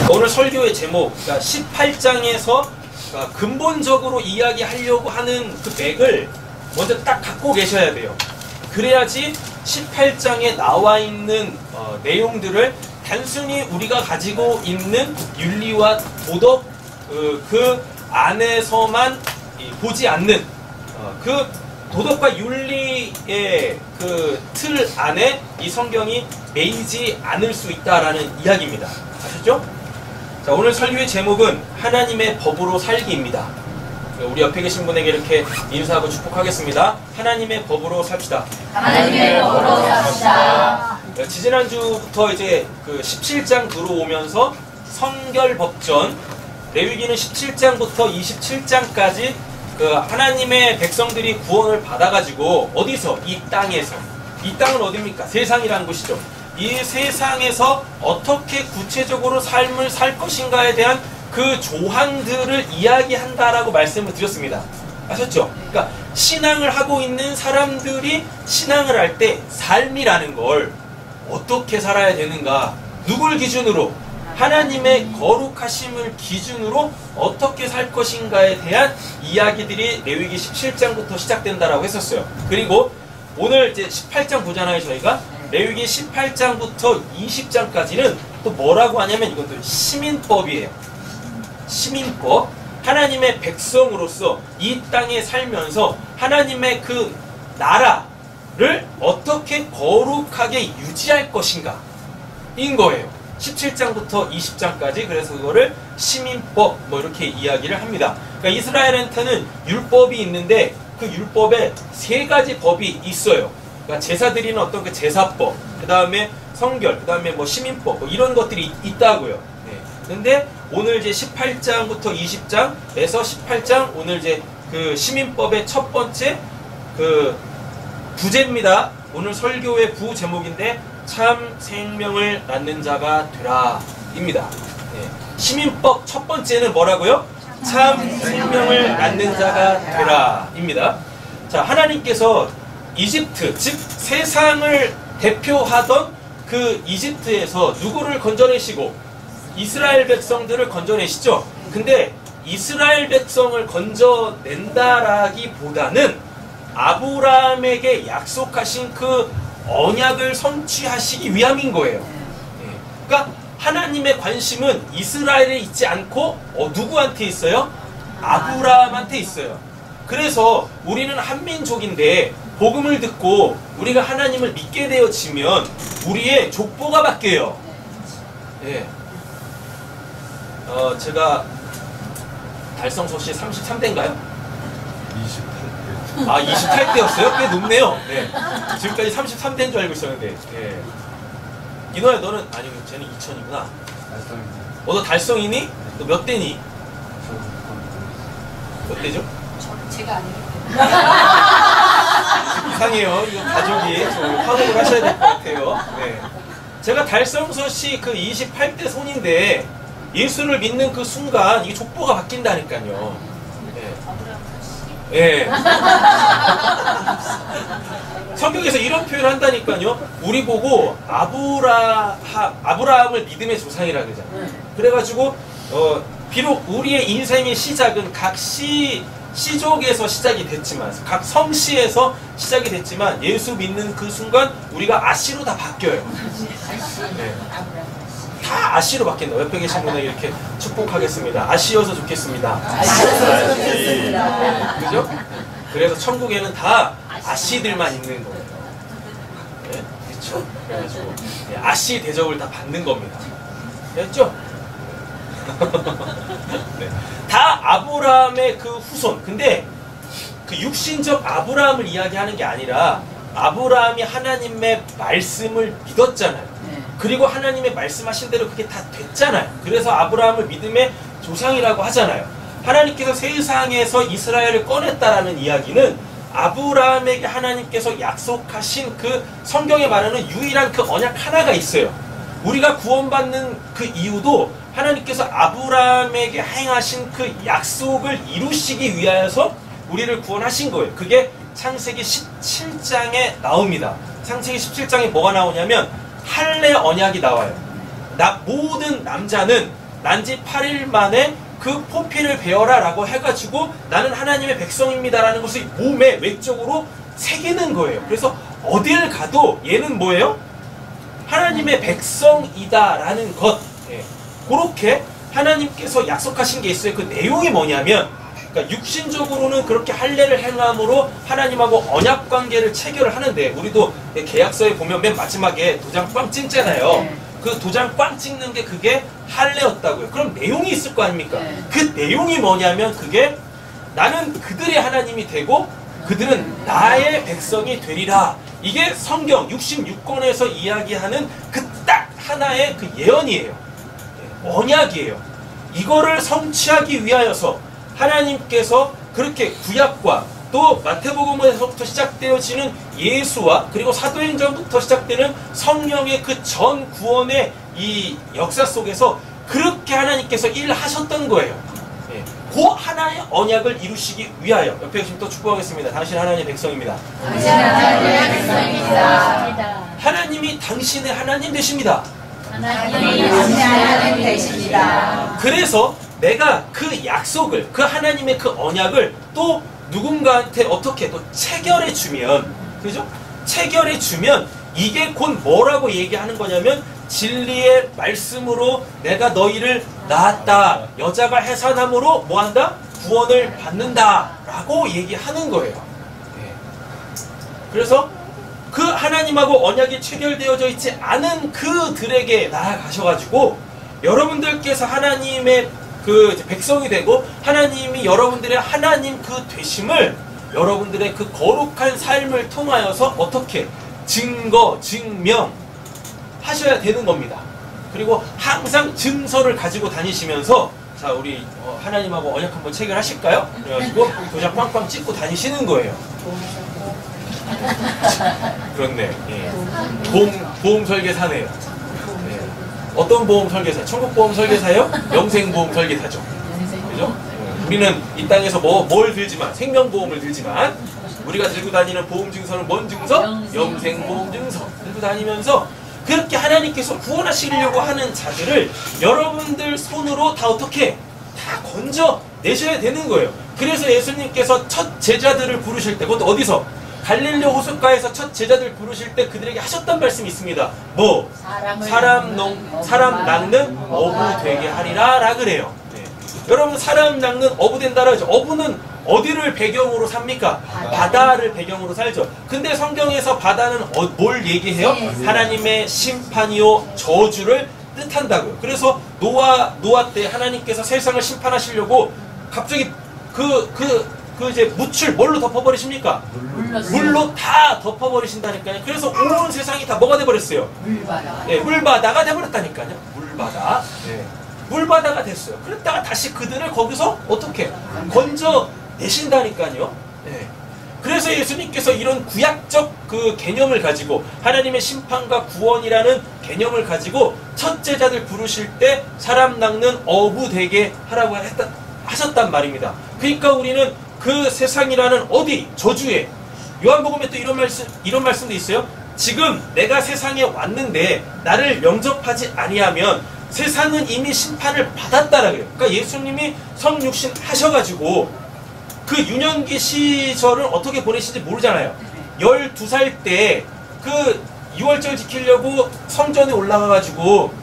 오늘 설교의 제목, 그러니까 18장에서 근본적으로 이야기하려고 하는 그 맥을 먼저 딱 갖고 계셔야 돼요. 그래야지 18장에 나와 있는 내용들을 단순히 우리가 가지고 있는 윤리와 도덕 그 안에서만 보지 않는 그 도덕과 윤리의 그 틀 안에 이 성경이 매이지 않을 수 있다라는 이야기입니다. 아셨죠? 자, 오늘 설교의 제목은 하나님의 법으로 살기입니다. 우리 옆에 계신 분에게 이렇게 인사하고 축복하겠습니다. 하나님의 법으로 삽시다. 하나님의 법으로 삽시다. 지지난주부터 이제 그 17장 들어오면서 성결법전, 레위기는 17장부터 27장까지 그 하나님의 백성들이 구원을 받아가지고 어디서? 이 땅에서. 이 땅은 어디입니까? 세상이라는 곳이죠. 이 세상에서 어떻게 구체적으로 삶을 살 것인가에 대한 그 조항들을 이야기한다라고 말씀을 드렸습니다. 아셨죠? 그러니까 신앙을 하고 있는 사람들이 신앙을 할 때 삶이라는 걸 어떻게 살아야 되는가, 누굴 기준으로, 하나님의 거룩하심을 기준으로 어떻게 살 것인가에 대한 이야기들이 레위기 17장부터 시작된다라고 했었어요. 그리고 오늘 이제 18장 보잖아요, 저희가. 레위기 18장부터 20장까지는 또 뭐라고 하냐면 이것도 시민법이에요. 시민법. 하나님의 백성으로서 이 땅에 살면서 하나님의 그 나라를 어떻게 거룩하게 유지할 것인가 인 거예요. 17장부터 20장까지. 그래서 그거를 시민법 뭐 이렇게 이야기를 합니다. 그러니까 이스라엘한테는 율법이 있는데 그 율법에 3가지 법이 있어요. 그러니까 제사 드리는 어떤 그 제사법, 그 다음에 성결, 그 다음에 뭐 시민법, 뭐 이런 것들이 있다고요. 네. 근데 오늘 이제 18장부터 20장에서 18장, 오늘 이제 그 시민법의 첫 번째 그 부제입니다. 오늘 설교의 부 제목인데 참 생명을 낳는 자가 되라 입니다. 네. 시민법 첫 번째는 뭐라고요? 참 생명을 낳는 자가 되라 입니다. 자, 하나님께서 이집트, 즉 세상을 대표하던 그 이집트에서 누구를 건져내시고 이스라엘 백성들을 건져내시죠. 근데 이스라엘 백성을 건져낸다라기보다는 아브라함에게 약속하신 그 언약을 성취하시기 위함인 거예요. 그러니까 하나님의 관심은 이스라엘에 있지 않고 누구한테 있어요? 아브라함한테 있어요. 그래서 우리는 한민족인데 복음을 듣고 우리가 하나님을 믿게 되어지면 우리의 족보가 바뀌어요. 예. 제가 달성소시 33대인가요? 28대. 아, 28대였어요? 꽤 높네요. 네. 지금까지 33대인 줄 알고 있었는데. 예. 이노야, 너는, 아니, 쟤는 2000이구나. 달성이지. 너 달성이니? 너 몇 대니? 몇 대죠? 제가 아니기 이상해요. 이거 가족이 좀 화목을 하셔야 될 것 같아요. 네. 제가 달성서시 그 28대 손인데 예수를 믿는 그 순간 이게 족보가 바뀐다니까요. 예. 네. 성경에서 이런 표현을 한다니까요. 우리 보고 아브라함을 믿음의 조상이라 그러잖아요. 그래가지고 비록 우리의 인생의 시작은 각 시족에서 시작이 됐지만, 각 성씨에서 시작이 됐지만 예수 믿는 그 순간 우리가 아씨로 다 바뀌어요. 네. 다 아씨로 바뀐다. 옆에 계신 분에게 이렇게 축복하겠습니다. 아씨여서 좋겠습니다. 아시어서 좋겠습니다. 그죠? 그래서 천국에는 다 아씨들만 있는 거예요. 네? 그렇죠? 그래가지고 아씨 대접을 다 받는 겁니다. 됐죠? 네. 다 아브라함의 그 후손. 근데 그 육신적 아브라함을 이야기하는 게 아니라 아브라함이 하나님의 말씀을 믿었잖아요. 그리고 하나님의 말씀하신 대로 그게 다 됐잖아요. 그래서 아브라함을 믿음의 조상이라고 하잖아요. 하나님께서 세상에서 이스라엘을 꺼냈다라는 이야기는 아브라함에게 하나님께서 약속하신 그 성경에 말하는 유일한 그 언약 하나가 있어요. 우리가 구원받는 그 이유도 하나님께서 아브라함에게 행하신 그 약속을 이루시기 위하여서 우리를 구원하신 거예요. 그게 창세기 17장에 나옵니다. 창세기 17장에 뭐가 나오냐면 할례 언약이 나와요. 모든 남자는 난지 8일 만에 그 포피를 베어라 라고 해가지고 나는 하나님의 백성입니다라는 것을 몸에 외적으로 새기는 거예요. 그래서 어딜 가도 얘는 뭐예요? 하나님의 백성이다라는 것. 예. 그렇게 하나님께서 약속하신 게 있어요. 그 내용이 뭐냐면, 그러니까 육신적으로는 그렇게 할례를 행함으로 하나님하고 언약 관계를 체결을 하는데, 우리도 계약서에 보면 맨 마지막에 도장 꽝 찍잖아요. 그 도장 꽝 찍는 게 그게 할례였다고요. 그럼 내용이 있을 거 아닙니까? 그 내용이 뭐냐면 그게 나는 그들의 하나님이 되고 그들은 나의 백성이 되리라. 이게 성경 66권에서 이야기하는 그 딱 하나의 그 예언이에요. 언약이에요. 이거를 성취하기 위하여서 하나님께서 그렇게 구약과 또 마태복음에서부터 시작되어지는 예수와 그리고 사도행전부터 시작되는 성령의 그 전 구원의 이 역사 속에서 그렇게 하나님께서 일하셨던 거예요. 예. 그 하나의 언약을 이루시기 위하여. 옆에 계신 또 축복하겠습니다. 당신 하나님의 백성입니다. 당신 하나님의 백성입니다. 하나님이 당신의 하나님 되십니다. 하나님이 당신의 하나님 되십니다. 그래서 내가 그 약속을, 그 하나님의 그 언약을 또 누군가한테 어떻게 또 체결해 주면, 그죠? 체결해 주면 이게 곧 뭐라고 얘기하는 거냐면 진리의 말씀으로 내가 너희를 낳았다. 여자가 해산함으로 뭐한다? 구원을 받는다. 라고 얘기하는 거예요. 네. 그래서 그 하나님하고 언약이 체결되어져 있지 않은 그들에게 나아가셔가지고 여러분들께서 하나님의 그 백성이 되고 하나님이 여러분들의 하나님 그 되심을 여러분들의 그 거룩한 삶을 통하여서 어떻게 증거, 증명 하셔야 되는 겁니다. 그리고 항상 증서를 가지고 다니시면서 자 우리 하나님하고 언약 한번 체결하실까요? 그래가지고 도장 꽝꽝 찍고 다니시는 거예요. 그렇네. 예. 보험 설계사네요. 네. 어떤 보험 설계사? 천국보험 설계사요? 영생보험 설계사죠. 그죠? 우리는 이 땅에서 뭘 들지만 생명보험을 들지만 우리가 들고 다니는 보험 증서는 뭔 증서? 영생보험 증서 들고 다니면서 그렇게 하나님께서 구원하시려고 하는 자들을 여러분들 손으로 다 어떻게 다 건져 내셔야 되는 거예요. 그래서 예수님께서 첫 제자들을 부르실 때 그것도 어디서? 갈릴리 호숫가에서 첫 제자들 부르실 때 그들에게 하셨던 말씀이 있습니다. 뭐? 사람 낚는 어부 되게 하리라 라 그래요. 네. 여러분 사람 낚는 어부 된다라 하죠. 어부는 어디를 배경으로 삽니까? 바다를 배경으로 살죠. 근데 성경에서 바다는 뭘 얘기해요? 하나님의 심판이요 저주를 뜻한다고요. 그래서 노아 때 하나님께서 세상을 심판하시려고 갑자기 이제 묻을 뭘로 덮어버리십니까? 물로 다 덮어버리신다니까요. 그래서 온 세상이 다 뭐가 돼버렸어요? 물바다. 네, 물바다가 돼버렸다니까요. 물바다. 네. 물바다가 됐어요. 그랬다가 다시 그들을 거기서 어떻게 건져 내신다니까요. 네. 그래서 예수님께서 이런 구약적 그 개념을 가지고 하나님의 심판과 구원이라는 개념을 가지고 첫 제자들 부르실 때 사람 낚는 어부 되게 하라고 하셨단 말입니다. 그러니까 우리는 그 세상이라는 어디? 저주에 요한복음에 또 이런 말씀도 있어요. 지금 내가 세상에 왔는데 나를 영접하지 아니하면 세상은 이미 심판을 받았다라 그래요. 그러니까 예수님이 성육신 하셔가지고 그 유년기 시절을 어떻게 보내신지 모르잖아요. 12살 때 그 유월절 지키려고 성전에 올라가가지고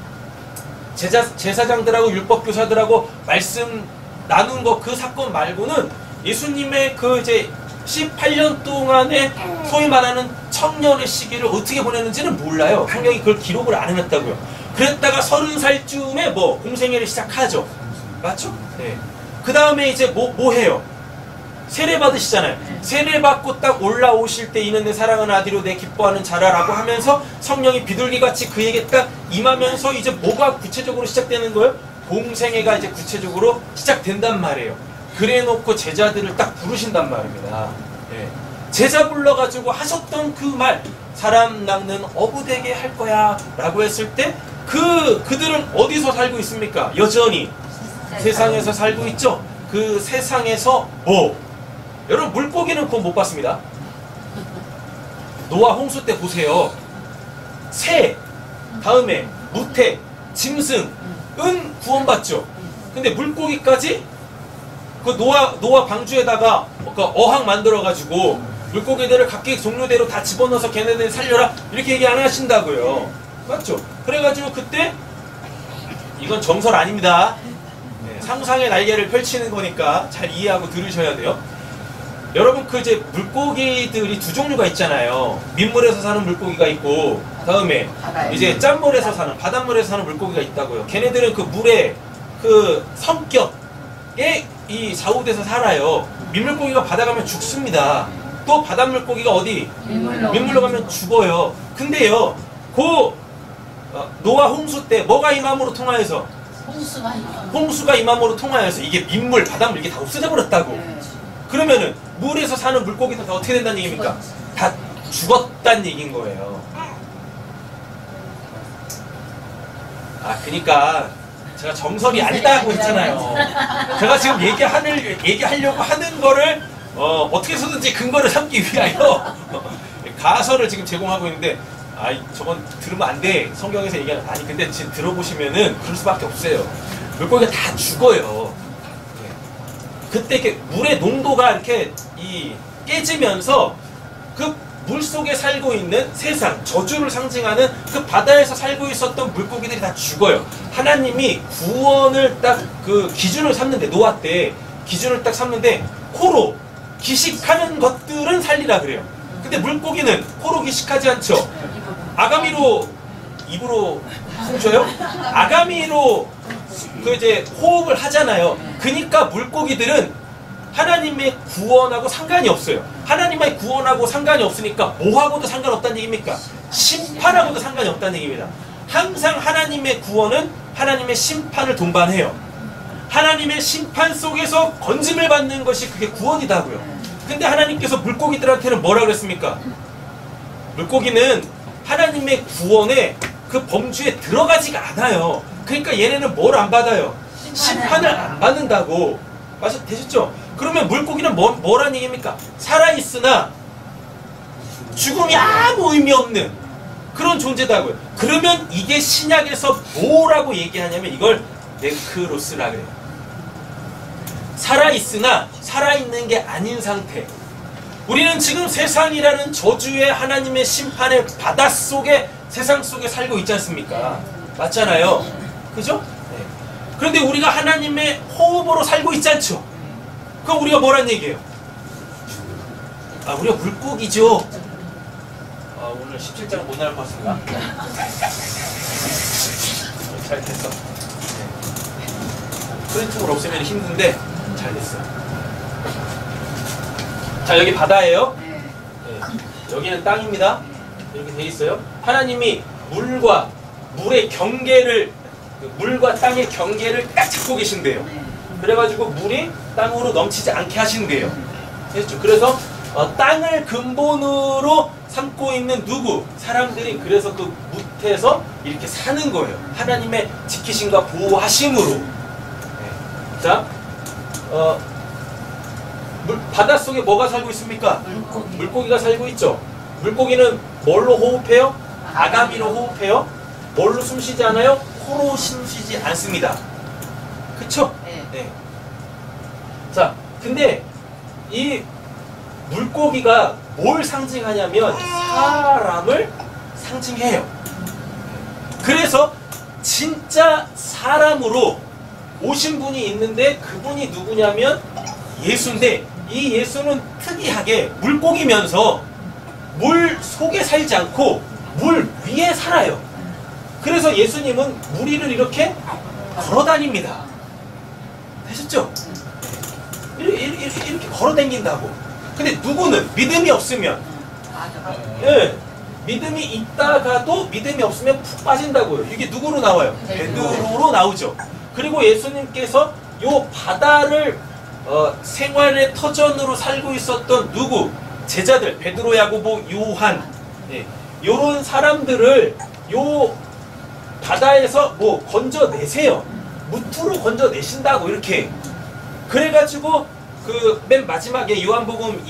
제사장들하고 율법교사들하고 말씀 나눈 거 그 사건 말고는 예수님의 그 이제 18년 동안의 소위 말하는 청년의 시기를 어떻게 보냈는지는 몰라요. 성경이 그걸 기록을 안 해놨다고요. 그랬다가 30살쯤에 뭐 공생애를 시작하죠. 맞죠? 네. 그 다음에 이제 뭐 해요? 세례 받으시잖아요. 세례 받고 딱 올라오실 때 이는 내 사랑하는 아들이요 내 기뻐하는 자라라고 하면서 성령이 비둘기같이 그에게 딱 임하면서 이제 뭐가 구체적으로 시작되는 거예요? 공생애가 이제 구체적으로 시작된단 말이에요. 그래 놓고 제자들을 딱 부르신단 말입니다. 예. 제자 불러가지고 하셨던 그 말, 사람 낚는 어부 되게 할 거야 라고 했을 때 그들은 어디서 살고 있습니까? 여전히 세상에서 살고 있죠. 그 세상에서 뭐? 여러분 물고기는 그건 못 봤습니다. 노아 홍수 때 보세요. 새, 다음에 무태, 짐승 구원받죠. 근데 물고기까지 그 노아 방주에다가 어항 만들어가지고 물고기들을 각기 종류대로 다 집어넣어서 걔네들 살려라 이렇게 얘기 안 하신다고요. 맞죠? 그래가지고 그때 이건 정설 아닙니다. 네, 상상의 날개를 펼치는 거니까 잘 이해하고 들으셔야 돼요. 여러분 그 이제 물고기들이 두 종류가 있잖아요. 민물에서 사는 물고기가 있고 다음에 이제 짠물에서 사는 바닷물에서 사는 물고기가 있다고요. 걔네들은 그 물의 그 성격에 이 좌우돼서 살아요. 민물고기가 바다 가면 죽습니다. 또 바닷물고기가 어디? 민물로 가면 죽어요. 근데요, 노아 홍수 때 뭐가 이맘으로 통하여서? 홍수가 이맘으로 통하여서 이게 민물, 바닷물 이게 다 없어져 버렸다고. 그러면은 물에서 사는 물고기는 다 어떻게 된다는 얘기입니까? 다 죽었다는 얘기인 거예요. 그러니까 제가 정설이 아니다고 했잖아요. 제가 지금 얘기하려고 하는 거를 어떻게 해서든지 근거를 삼기 위하여 가설을 지금 제공하고 있는데 저건 들으면 안 돼. 성경에서 얘기하는 근데 지금 들어보시면은 그럴 수밖에 없어요. 물고기가 다 죽어요. 그때 이렇게 물의 농도가 이렇게 깨지면서 그 물 속에 살고 있는 세상, 저주를 상징하는 그 바다에서 살고 있었던 물고기들이 다 죽어요. 하나님이 구원을 딱 그 기준을 삼는데, 노아 때 기준을 딱 삼는데 코로 기식하는 것들은 살리라 그래요. 근데 물고기는 코로 기식하지 않죠. 아가미로 입으로 숨쉬어요? 아가미로 그 이제 호흡을 하잖아요. 그러니까 물고기들은 하나님의 구원하고 상관이 없어요. 하나님의 구원하고 상관이 없으니까 뭐하고도 상관없다는 얘기입니까? 심판하고도 상관이 없다는 얘기입니다. 항상 하나님의 구원은 하나님의 심판을 동반해요. 하나님의 심판 속에서 건짐을 받는 것이 그게 구원이다고요. 근데 하나님께서 물고기들한테는 뭐라 그랬습니까? 물고기는 하나님의 구원에 그 범주에 들어가지가 않아요. 그러니까 얘네는 뭘 안 받아요? 심판을 안 받는다고. 되셨죠? 그러면 물고기는 뭐란 얘기입니까? 살아있으나 죽음이 아무 의미 없는 그런 존재다고요. 그러면 이게 신약에서 뭐라고 얘기하냐면 이걸 네크로스라 그래요. 살아있으나 살아있는 게 아닌 상태. 우리는 지금 세상이라는 저주의 하나님의 심판의 바닷속에, 세상 속에 살고 있지 않습니까? 맞잖아요. 그죠? 네. 그런데 우리가 하나님의 호흡으로 살고 있지 않죠? 그럼 우리가 뭐란 얘기예요? 우리가 물고기죠. 오늘 17장 못 나올 것 같습니다. 잘 됐어. 프린트물 없으면 힘든데 잘 됐어. 자, 여기 바다예요. 네. 여기는 땅입니다. 이렇게 돼 있어요. 하나님이 물의 경계를, 물과 땅의 경계를 딱 잡고 계신대요. 그래가지고 물이 땅으로 넘치지 않게 하신대요. 됐죠? 그래서 땅을 근본으로 삼고 있는 사람들이 그래서 그 뭇에서 이렇게 사는 거예요. 하나님의 지키심과 보호하심으로. 네. 자, 바닷속에 뭐가 살고 있습니까? 물고기가 살고 있죠. 물고기는 뭘로 호흡해요? 아가미로 호흡해요. 뭘로 숨쉬지 않아요? 코로 숨쉬지 않습니다. 그쵸? 네. 자, 근데 이 물고기가 뭘 상징하냐면 사람을 상징해요. 그래서 진짜 사람으로 오신 분이 있는데 그분이 누구냐면 예수인데, 이 예수는 특이하게 물고기면서 물 속에 살지 않고 물 위에 살아요. 그래서 예수님은 물 위를 이렇게 걸어다닙니다. 되셨죠? 이렇게 걸어다닌다고. 근데 누구는 믿음이 없으면, 믿음이 있다가도 믿음이 없으면 푹 빠진다고요. 이게 누구로 나와요? 베드로로 나오죠. 그리고 예수님께서 요 바다를 생활의 터전으로 살고 있었던 제자들, 베드로, 야고보, 요한, 요런 사람들을 요 바다에서 건져내세요. 무트로 건져내신다고, 이렇게. 그래가지고 그 맨 마지막에 요한복음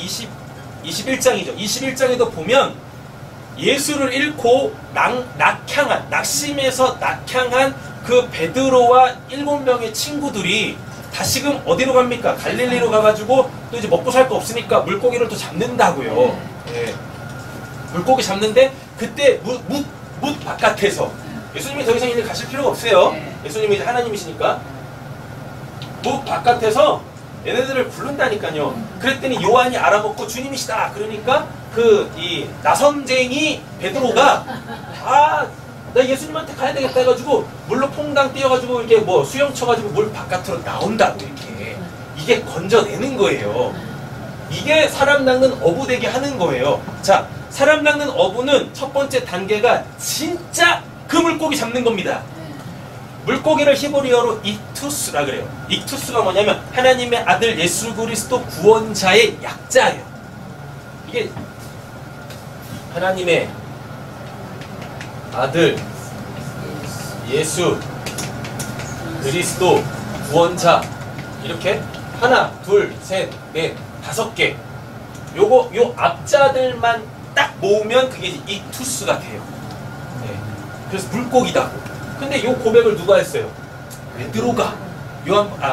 21장이죠. 21장에도 보면 예수를 잃고 낙심해서 낙향한 그 베드로와 7명의 친구들이 다시금 어디로 갑니까? 갈릴리로 가가지고 또 이제 먹고 살 거 없으니까 물고기를 또 잡는다고요. 예. 물고기 잡는데 그때 뭇 바깥에서 예수님이 더 이상 이제 가실 필요가 없어요. 예수님이 이제 하나님이시니까 뭇 바깥에서 얘네들을 부른다니까요. 그랬더니 요한이 알아먹고 주님이시다. 그러니까 그 이 나선쟁이 베드로가 나 예수님한테 가야 되겠다 해가지고 물로 퐁당 뛰어가지고 이렇게 뭐 수영 쳐가지고 물 바깥으로 나온다고 이렇게 이게 건져내는 거예요. 이게 사람 낚는 어부 되게 하는 거예요. 자, 사람 낚는 어부는 첫 번째 단계가 진짜 그 물고기 잡는 겁니다. 물고기를 히브리어로 익투스라 그래요. 익투스가 뭐냐면 하나님의 아들 예수 그리스도 구원자의 약자예요. 이게 하나님의 아들 예수 그리스도 구원자 이렇게 하나, 둘, 셋, 넷, 5개 요 앞자들만 딱 모으면 그게 익투스가 돼요. 네. 그래서 물고기다고. 근데 요 고백을 누가 했어요? 베드로가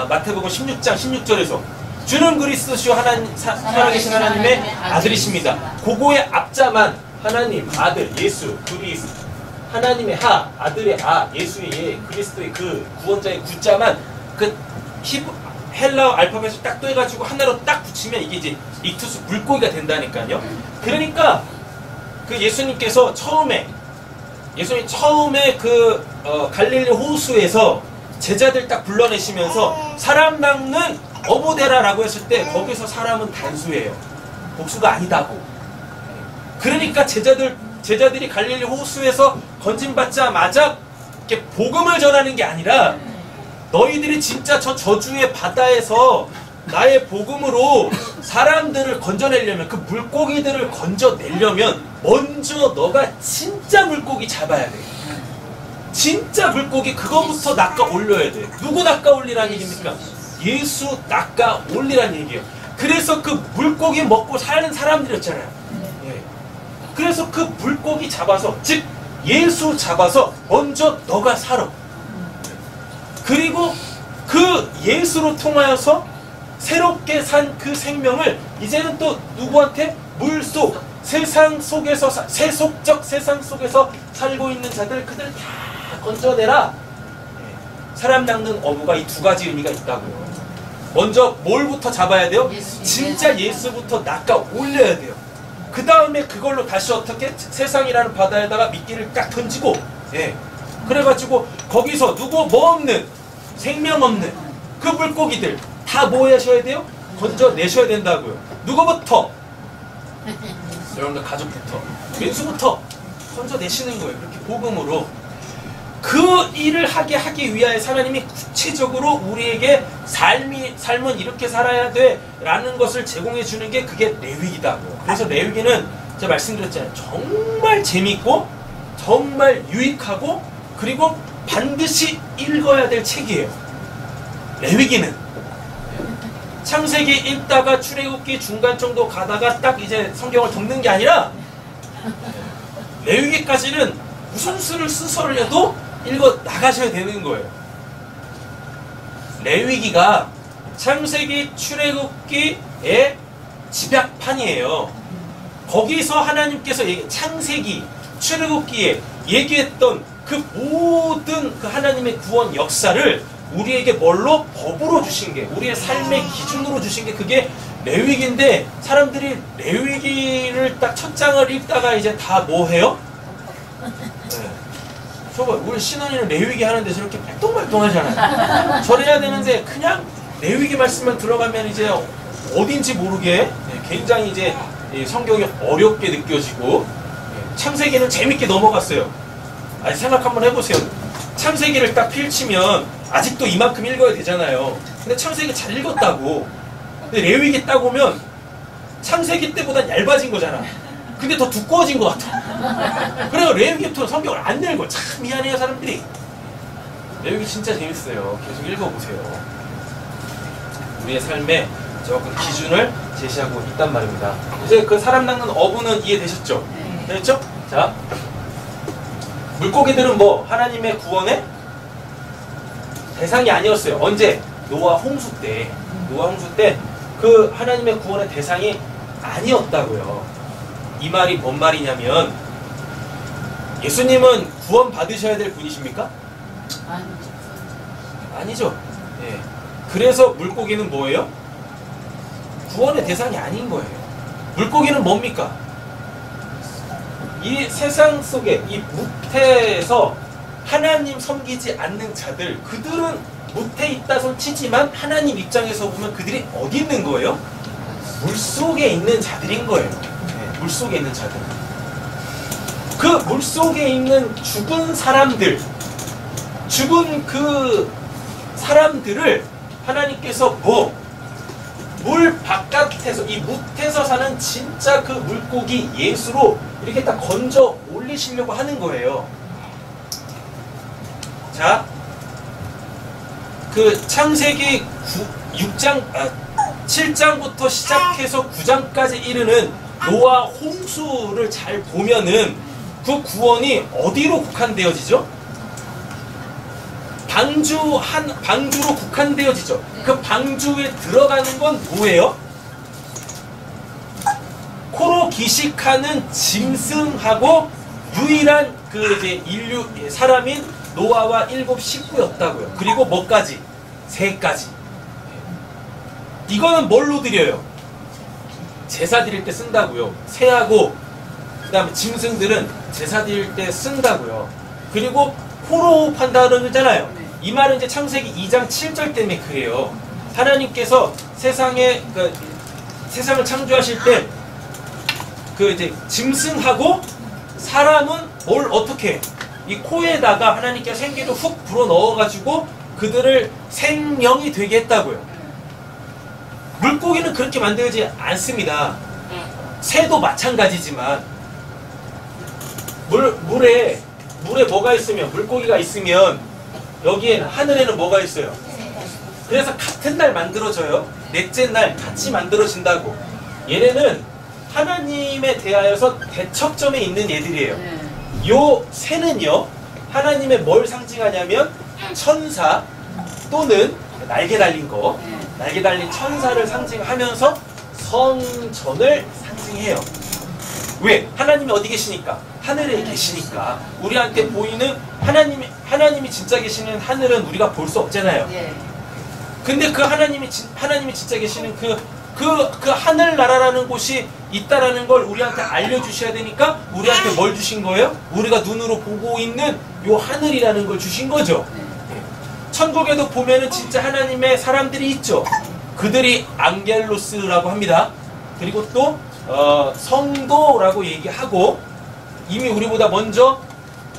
마태복음 16장 16절에서 주는 그리스도시요 살아계신 하나님의 아들이십니다. 그거의 앞자만 하나님, 아들, 예수, 그리스도 하나님의 아들의 예수의 예, 그리스도의 그 구원자의 구자만 그 헬라어 알파벳을 딱 떼가지고 하나로 딱 붙이면 이게 이제 익투스 물고기가 된다니까요. 그러니까 그 예수님께서 처음에 그 갈릴리 호수에서 제자들 딱 불러내시면서 사람 낚는 어부되라라고 했을 때 거기서 사람은 단수예요. 복수가 아니다고. 그러니까 제자들이 갈릴리 호수에서 건진받자마자 이렇게 복음을 전하는 게 아니라 너희들이 진짜 저 저주의 바다에서 나의 복음으로 사람들을 건져내려면 그 물고기들을 건져내려면 먼저 너가 진짜 물고기 잡아야 돼. 진짜 물고기 그거부터 낚아 올려야 돼. 누구 낚아 올리라는 얘기입니까? 예수 낚아 올리라는 얘기예요. 그래서 그 물고기 먹고 사는 사람들이었잖아요. 예. 그래서 그 물고기 잡아서 즉 예수 잡아서 먼저 너가 살아. 그리고 그 예수로 통하여서 새롭게 산 그 생명을 이제는 또 누구한테? 물속 세상 속에서 세속적 세상 속에서 살고 있는 자들 그들 다 건져내라. 사람 낚는 어부가 이 두 가지 의미가 있다고요. 먼저 뭘부터 잡아야 돼요? 진짜 예수부터 낚아 올려야 돼요. 그 다음에 그걸로 다시 어떻게 세상이라는 바다에다가 미끼를 딱 던지고 그래가지고 거기서 누구 뭐 없는 생명 없는 그 물고기들 다 뭐 하셔야 돼요? 건져내셔야 된다고요. 누구부터? 여러분들 가족부터 왼수부터 건져내시는 거예요. 그렇게 복음으로 그 일을 하기 위하여 하나님이 구체적으로 우리에게 삶은 이렇게 살아야 돼 라는 것을 제공해 주는 게 그게 레위기다고. 그래서 레위기는 제가 말씀드렸잖아요. 정말 재밌고 정말 유익하고 그리고 반드시 읽어야 될 책이에요. 레위기는 창세기 읽다가 출애굽기 중간 정도 가다가 딱 이제 성경을 덮는 게 아니라 레위기까지는 무슨 수를 쓰서를 해도 읽어 나가셔야 되는 거예요. 레위기가 창세기 출애굽기의 집약판이에요. 거기서 하나님께서 창세기 출애굽기에 얘기했던 그 모든 그 하나님의 구원 역사를 우리에게 뭘로? 법으로 주신 게, 우리의 삶의 기준으로 주신 게 그게 레위기인데 사람들이 레위기를 딱 첫 장을 읽다가 이제 다 뭐 해요? 저거 우리 신혼이는 레위기 하는데 저렇게 말똥말똥하잖아요. 저래야 되는데 그냥 레위기 말씀만 들어가면 이제 어딘지 모르게 굉장히 이제 성경이 어렵게 느껴지고 창세기는 재밌게 넘어갔어요. 아니 생각 한번 해보세요. 창세기를 딱 펼치면 아직도 이만큼 읽어야 되잖아요. 근데 창세기 잘 읽었다고. 근데 레위기 딱 오면 창세기 때보다 얇아진 거잖아. 근데 더 두꺼워진 것 같아. 그래서 레위기부터 성경을 안 읽어. 참 미안해요 사람들이. 레위기 진짜 재밌어요. 계속 읽어보세요. 우리의 삶에 조금 기준을 제시하고 있단 말입니다. 이제 그 사람 낚는 어부는 이해되셨죠? 됐죠? 자, 물고기들은 뭐 하나님의 구원의 대상이 아니었어요. 언제? 노아 홍수 때. 노아 홍수 때 그 하나님의 구원의 대상이 아니었다고요. 이 말이 뭔 말이냐면 예수님은 구원 받으셔야 될 분이십니까? 아니죠. 예. 그래서 물고기는 뭐예요? 구원의 대상이 아닌 거예요. 물고기는 뭡니까? 이 세상 속에 이 무태에서 하나님 섬기지 않는 자들, 그들은 무태에 있다 손 치지만 하나님 입장에서 보면 그들이 어디 있는 거예요? 물속에 있는 자들인 거예요. 네, 물속에 있는 자들. 그 물속에 있는 죽은 사람들, 죽은 그 사람들을 하나님께서 물 바깥에서, 이 무태에서 사는 진짜 그 물고기 예수로 이렇게 딱 건져 올리시려고 하는 거예요. 자, 그 창세기 7장부터 시작해서 9장까지 이르는 노아 홍수를 잘 보면은 그 구원이 어디로 국한되어지죠? 방주로 국한되어지죠. 그 방주에 들어가는 건 뭐예요? 코로 기식하는 짐승하고 유일한 그 이제 인류 사람인 노아와 7 식구였다고요. 그리고 뭐까지? 새까지. 이거는 뭘로 드려요? 제사 드릴 때 쓴다고요. 새하고 그 다음에 짐승들은 제사 드릴 때 쓴다고요. 그리고 코로 호흡한다는 거잖아요. 이 말은 이제 창세기 2장 7절 때문에 그래요. 하나님께서 세상을 창조하실 때 그 이제 짐승하고 사람은 뭘 어떻게 해? 이 코에다가 하나님께서 생기를 훅 불어 넣어가지고 그들을 생명이 되게 했다고요. 물고기는 그렇게 만들지 않습니다. 새도 마찬가지지만 물에 뭐가 있으면, 물고기가 있으면 여기에는, 하늘에는 뭐가 있어요? 그래서 같은 날 만들어져요. 넷째 날 같이 만들어진다고. 얘네는 하나님에 대하여서 대척점에 있는 얘들이에요. 요 새는요, 하나님의 뭘 상징하냐면 천사 또는 날개 달린 거, 날개 달린 천사를 상징하면서 성전을 상징해요. 왜? 하나님이 어디 계시니까? 하늘에 계시니까. 우리한테 보이는 하나님이 진짜 계시는 하늘은 우리가 볼 수 없잖아요. 근데 그 하나님이 진짜 계시는 그 하늘나라라는 곳이 있다라는 걸 우리한테 알려주셔야 되니까 우리한테 뭘 주신 거예요? 우리가 눈으로 보고 있는 요 하늘이라는 걸 주신 거죠. 천국에도 보면은 진짜 하나님의 사람들이 있죠. 그들이 앙겔로스라고 합니다. 그리고 또 성도라고 얘기하고, 이미 우리보다 먼저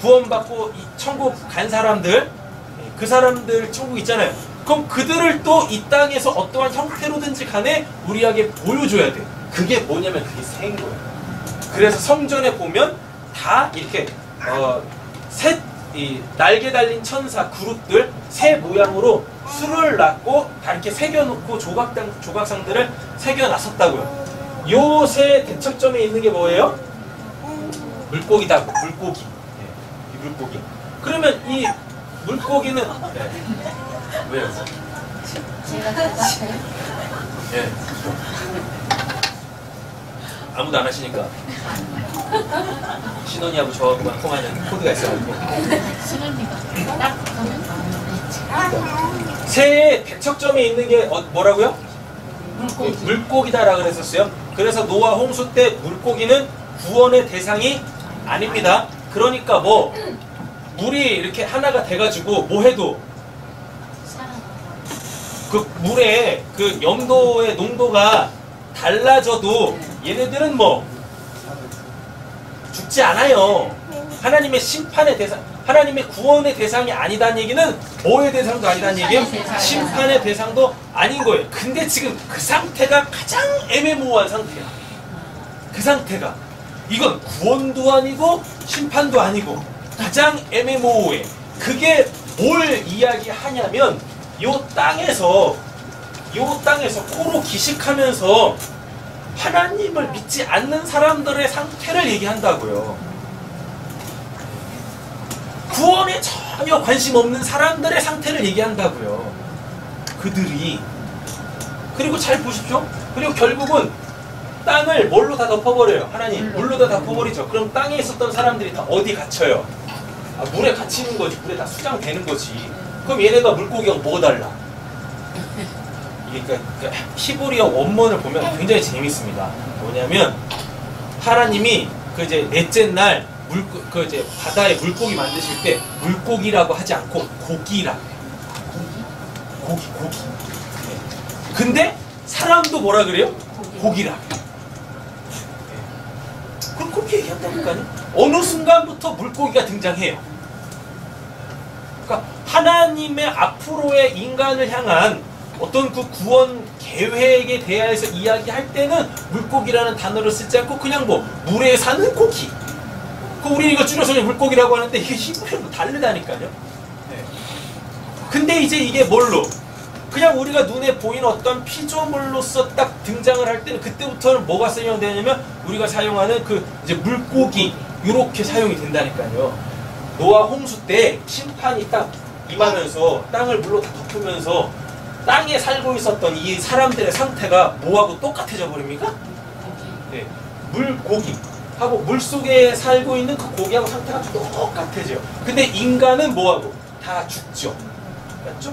구원받고 천국 간 사람들, 그 사람들 천국 있잖아요. 그럼 그들을 또 이 땅에서 어떠한 형태로든지 간에 우리에게 보여줘야 돼. 그게 뭐냐면 그게 새인 거예요. 그래서 성전에 보면 다 이렇게 이 날개 달린 천사 그룹들 새 모양으로 술을 놨고 다 이렇게 새겨놓고 조각상들을 새겨놨었다고요. 요 새 대척점에 있는 게 뭐예요? 물고기다고. 물고기. 이 물고기. 그러면 이 물고기는 왜요? 예. 아무도 안 하시니까. 신혼이하고 저하고만 통하는 코드가 있어가지고. 새의 대척점에 있는 게 뭐라고요? 물고기다라 그랬었어요. 그래서 노아 홍수 때 물고기는 구원의 대상이 아닙니다. 그러니까 물이 이렇게 하나가 돼가지고 뭐 해도 그 물의 그 염도의 농도가 달라져도 얘네들은 죽지 않아요. 하나님의 심판의 대상, 하나님의 구원의 대상이 아니다는 얘기는 뭐의 대상도 아니다는 얘기예요? 심판의 대상도 아닌 거예요. 근데 지금 그 상태가 가장 애매모호한 상태야. 그 상태가. 이건 구원도 아니고 심판도 아니고 가장 애매모호해. 그게 뭘 이야기하냐면 요 땅에서 코로 기식하면서 하나님을 믿지 않는 사람들의 상태를 얘기한다고요. 구원의 전혀 관심 없는 사람들의 상태를 얘기한다고요. 그들이. 그리고 잘 보십시오. 그리고 결국은 땅을 뭘로 다 덮어버려요. 하나님 물로 다 덮어버리죠. 그럼 땅에 있었던 사람들이 다 어디 갇혀요? 물에 갇히는 거지. 물에 다 수장되는 거지. 그럼 얘네가 물고기가 뭐가 달라? 이게 그러니까 히브리어 원문을 보면 굉장히 재밌습니다. 뭐냐면 하나님이 그 이제 넷째 날 그 이제 바다에 물고기 만드실 때 물고기라고 하지 않고 고기라고 해요. 고기. 네. 근데 사람도 뭐라 그래요? 고기라고 해요. 네. 그럼 그렇게 얘기한다니까요. 어느 순간부터 물고기가 등장해요. 그러니까 하나님의 앞으로의 인간을 향한 어떤 그 구원 계획에 대해서 이야기할 때는 물고기라는 단어를 쓰지 않고 그냥 뭐 물에 사는 고기. 우리 이거 줄여서 물고기라고 하는데 이게 히브리어로 다르다니까요. 네. 근데 이제 이게 뭘로? 그냥 우리가 눈에 보이는 어떤 피조물로서 딱 등장을 할 때는 그때부터는 뭐가 사용되냐면 우리가 사용하는 그 이제 물고기 이렇게 사용이 된다니까요. 노아 홍수 때 심판이 딱 임하면서 땅을 물로 다 덮으면서 땅에 살고 있었던 이 사람들의 상태가 뭐하고 똑같아져 버립니까? 네. 물고기 하고 물속에 살고 있는 그 고기하고 상태가 똑같아져요. 근데 인간은 뭐하고? 다 죽죠. 맞죠?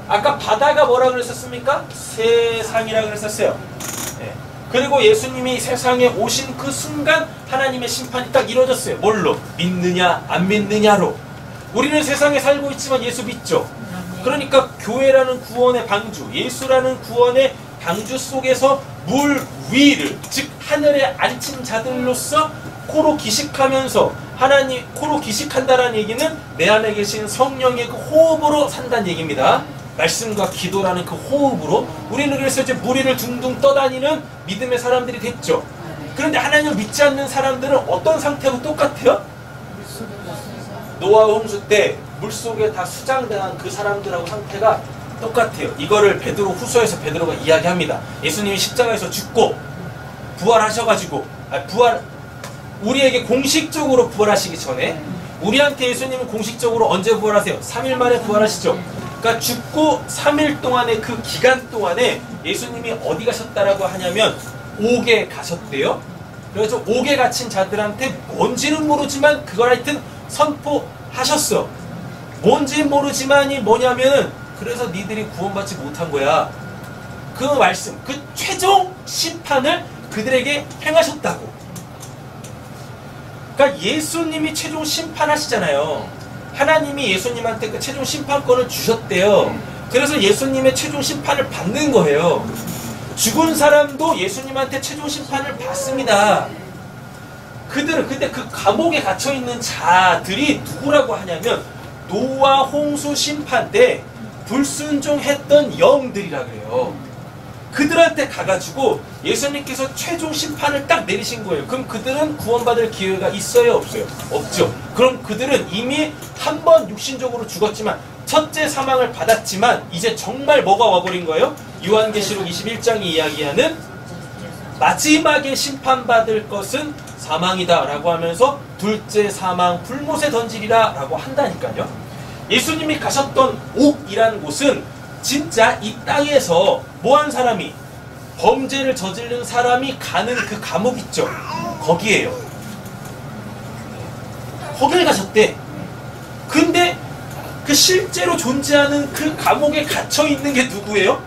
아까 바다가 뭐라 그랬었습니까? 세상이라 그랬었어요. 네. 그리고 예수님이 세상에 오신 그 순간 하나님의 심판이 딱 이루어졌어요. 뭘로? 믿느냐 안 믿느냐로. 우리는 세상에 살고 있지만 예수 믿죠. 그러니까 교회라는 구원의 방주, 예수라는 구원의 방주 속에서 물 위를, 즉 하늘에 앉힌 자들로서 코로 기식하면서 하나님 코로 기식한다라는 얘기는 내 안에 계신 성령의 그 호흡으로 산다는 얘기입니다. 말씀과 기도라는 그 호흡으로 우리는 그래서 이제 물 위를 둥둥 떠다니는 믿음의 사람들이 됐죠. 그런데 하나님을 믿지 않는 사람들은 어떤 상태하고 똑같아요? 노아 홍수 때 물속에 다 수장당한 그 사람들하고 상태가 똑같아요. 이거를 베드로 후서에서 베드로가 이야기합니다. 예수님이 십자가에서 죽고 부활하셔가지고 우리에게 공식적으로 부활하시기 전에 우리한테 예수님은 공식적으로 언제 부활하세요? 3일 만에 부활하시죠. 그러니까 죽고 3일 동안의 그 기간 동안에 예수님이 어디 가셨다라고 하냐면 옥에 가셨대요. 그래서 옥에 갇힌 자들한테 뭔지는 모르지만 그걸 하여튼 선포하셨어. 뭔지 모르지만이 뭐냐면은 그래서 니들이 구원받지 못한 거야. 그 말씀, 그 최종 심판을 그들에게 행하셨다고. 그러니까 예수님이 최종 심판하시잖아요. 하나님이 예수님한테 그 최종 심판권을 주셨대요. 그래서 예수님의 최종 심판을 받는 거예요. 죽은 사람도 예수님한테 최종 심판을 받습니다. 그들은 근데 그 감옥에 갇혀 있는 자들이 누구라고 하냐면 노아 홍수 심판 때 불순종했던 영들이라 그래요. 그들한테 가가지고 예수님께서 최종 심판을 딱 내리신 거예요. 그럼 그들은 구원받을 기회가 있어요? 없어요? 없죠. 그럼 그들은 이미 한 번 육신적으로 죽었지만 첫째 사망을 받았지만 이제 정말 뭐가 와버린 거예요? 요한계시록 21장이 이야기하는 마지막에 심판받을 것은 사망이다 라고 하면서 둘째 사망 불못에 던지리라 라고 한다니까요. 예수님이 가셨던 옥이라는 곳은 진짜 이 땅에서 뭐한 사람이 범죄를 저지른 사람이 가는 그 감옥 있죠. 거기에요. 거길 가셨대. 근데 그 실제로 존재하는 그 감옥에 갇혀 있는 게 누구예요?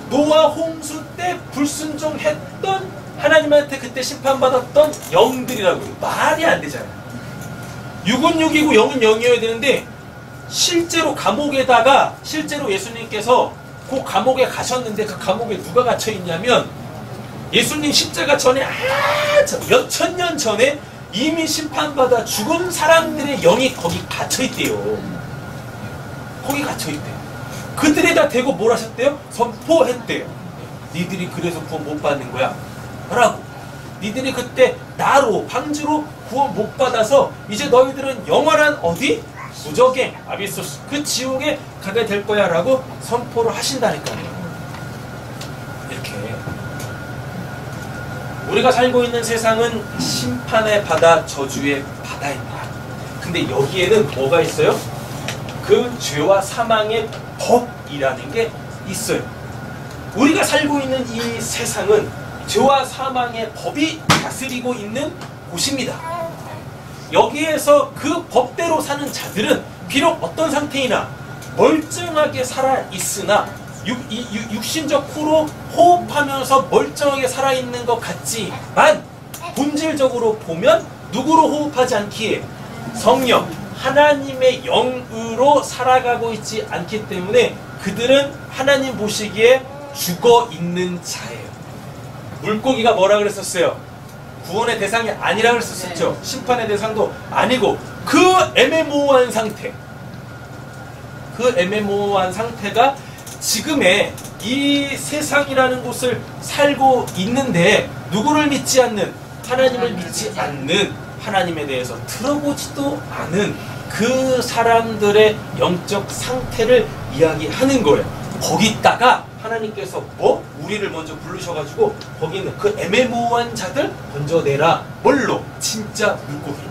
노아 홍수 때 불순종했던 하나님한테 그때 심판받았던 영들이라고. 말이 안 되잖아요. 6은 6이고 0은 0이어야 되는데 실제로 감옥에다가 실제로 예수님께서 그 감옥에 가셨는데 그 감옥에 누가 갇혀 있냐면 예수님 십자가 전에 몇천 년 전에 이미 심판받아 죽은 사람들의 영이 거기 갇혀 있대요. 거기 갇혀 있대요. 그들에다 대고 뭘 하셨대요? 선포했대요. 니들이 그래서 구원 못 받는 거야 라고. 니들이 그때 나로 방주로 구원 못 받아서 이제 너희들은 영원한 어디? 무적행, 아비소스, 그 지옥에 가게 될 거야 라고 선포를 하신다니까요. 이렇게 우리가 살고 있는 세상은 심판의 바다, 저주의 바다입니다. 근데 여기에는 뭐가 있어요? 그 죄와 사망의 법이라는 게 있어요. 우리가 살고 있는 이 세상은 죄와 사망의 법이 다스리고 있는 곳입니다. 여기에서 그 법대로 사는 자들은 비록 어떤 상태이나 멀쩡하게 살아있으나 육신적 코로 호흡하면서 멀쩡하게 살아있는 것 같지만 본질적으로 보면 누구로 호흡하지 않기에 성령, 하나님의 영으로 살아가고 있지 않기 때문에 그들은 하나님 보시기에 죽어있는 자예요. 물고기가 뭐라 그랬었어요? 구원의 대상이 아니라 그랬었죠. 심판의 대상도 아니고 그 애매모호한 상태, 그 애매모호한 상태가 지금의 이 세상이라는 곳을 살고 있는데 누구를 믿지 않는, 하나님을 믿지 않는, 하나님에 대해서 들어보지도 않은 그 사람들의 영적 상태를 이야기하는 거예요. 거기다가 하나님께서 우리를 먼저 부르셔가지고 거기 있는 그 애매모호한 자들 건져내라. 뭘로? 진짜 물고기.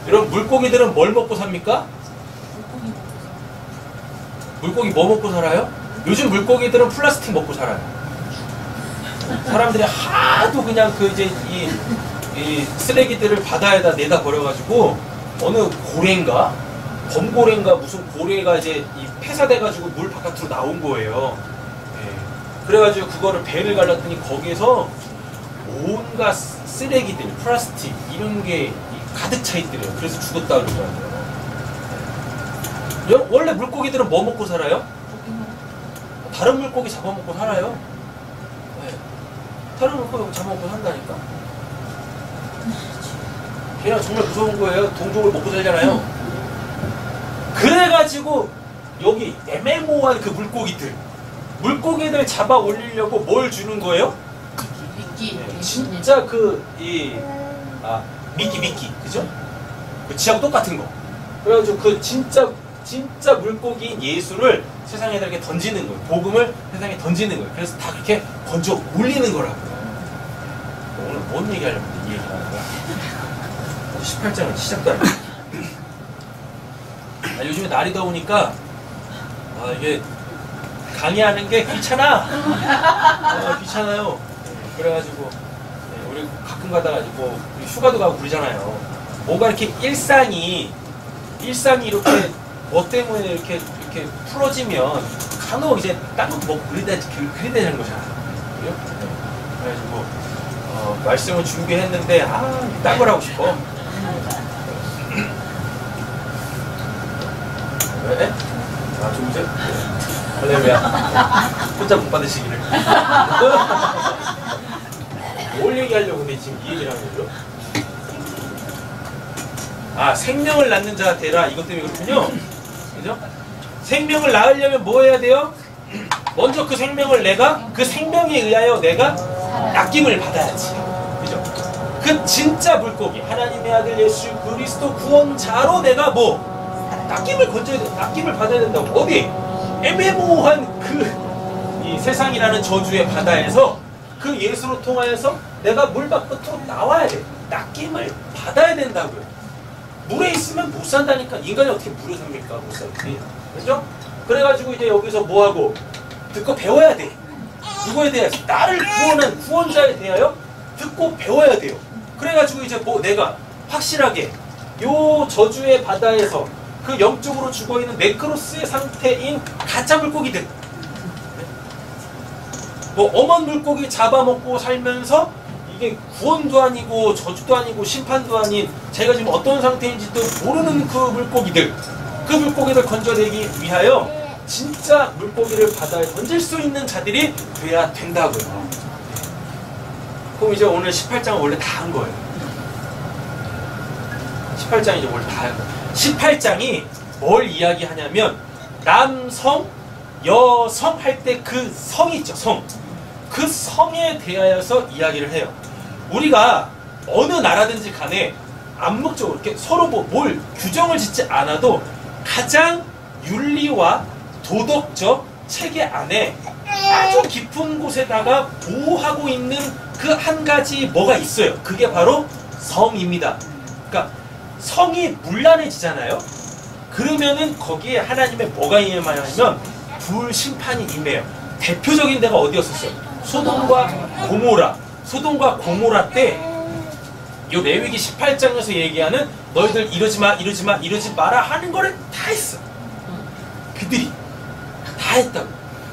여러분, 물고기들은 뭘 먹고 삽니까? 물고기 뭐 먹고 살아요? 요즘 물고기들은 플라스틱 먹고 살아요. 사람들이 하도 그냥 이 쓰레기들을 바다에다 내다 버려가지고 어느 고래인가? 범고래인가 무슨 고래가 이제 폐사돼가지고 물 바깥으로 나온 거예요. 예. 그래가지고 그거를 배를 갈랐더니 거기에서 온갖 쓰레기들, 플라스틱 이런 게 가득 차 있더래요. 그래서 죽었다 그러더라고요. 원래 물고기들은 뭐 먹고 살아요? 다른 물고기 잡아먹고 살아요. 네. 다른 물고기 잡아먹고 산다니까. 걔가 정말 무서운 거예요. 동족을 먹고 살잖아요. 그래가지고 여기 애매모호한 그 물고기들 잡아 올리려고 뭘 주는 거예요? 미끼. 네. 진짜 미끼, 그죠? 그 지하고 똑같은 거. 그래가지고 그 진짜 물고기인 예수를 세상에 이렇게 던지는 거예요. 복음을 세상에 던지는 거예요. 그래서 다 그렇게 건져 올리는 거라고요. 오늘 뭔 얘기하려고 이 얘기하는 거야? 18장은 시작도 안 해. 요즘에 날이 더우니까 이게 강의하는 게 귀찮아. 귀찮아요. 그래가지고 우리 가끔 가다가 우리 휴가도 가고 그러잖아요. 뭔가 이렇게 일상이 이렇게 뭐 때문에 이렇게 풀어지면 간혹 이제 딴 것도 먹고 그래야 되는 거잖아요. 그래가지고 말씀을 준비했는데 딴 걸 하고 싶어. 왜? 좋으세요? 할렐루야. 혼자 못 받으시기를. 뭘 얘기하려고 근데 지금 이 얘기를 하는 거죠? 생명을 낳는 자 되라. 이것 때문에 그렇군요. 그죠? 생명을 낳으려면 뭐 해야 돼요? 먼저 그 생명을 그 생명에 의하여 내가 낚임을 받아야지. 그죠? 그 진짜 물고기, 하나님의 아들 예수 그리스도 구원자로 내가 낚임을 받아야 된다고. 어디? 애매모호한 이 세상이라는 저주의 바다에서 그 예수로 통하여서 내가 물 밖으로 나와야 돼. 낚임을 받아야 된다고요. 물에 있으면 못 산다니까. 인간이 어떻게 물에 삽니까? 못 살지. 그죠? 그래가지고 이제 여기서 뭐하고? 듣고 배워야 돼. 누구에 대해서? 나를 구원한 구원자에 대하여 듣고 배워야 돼요. 그래가지고 이제 내가 확실하게 요 저주의 바다에서 그 영적으로 죽어있는 네크로스의 상태인 가짜 물고기들, 엄한 물고기 잡아먹고 살면서 이게 구원도 아니고 저주도 아니고 심판도 아닌 제가 지금 어떤 상태인지도 모르는 그 물고기들 건져내기 위하여 진짜 물고기를 바다에 던질 수 있는 자들이 돼야 된다고요. 그럼 이제 오늘 18장은 원래 다 한 거예요. 18장이 이제 원래 다 한 거예요. 18장이 뭘 이야기하냐면 남성, 여성 할 때 그 성이 있죠. 그 성에 대하여서 이야기를 해요. 우리가 어느 나라든지 간에 암묵적으로 이렇게 서로 뭘 규정을 짓지 않아도 가장 윤리와 도덕적 체계 안에 아주 깊은 곳에다가 보호하고 있는 그 한 가지 뭐가 있어요. 그게 바로 성입니다. 그러니까 성이 문란해지잖아요. 그러면은 거기에 하나님의 뭐가 임하냐면 불심판이 임해요. 대표적인 데가 어디였었어요? 소돔과 고모라. 소돔과 고모라 때 요 레위기 18장에서 얘기하는 너희들 이러지 마, 이러지 마, 이러지 마라 하는 거를 다 했어. 그들이 다 했다고.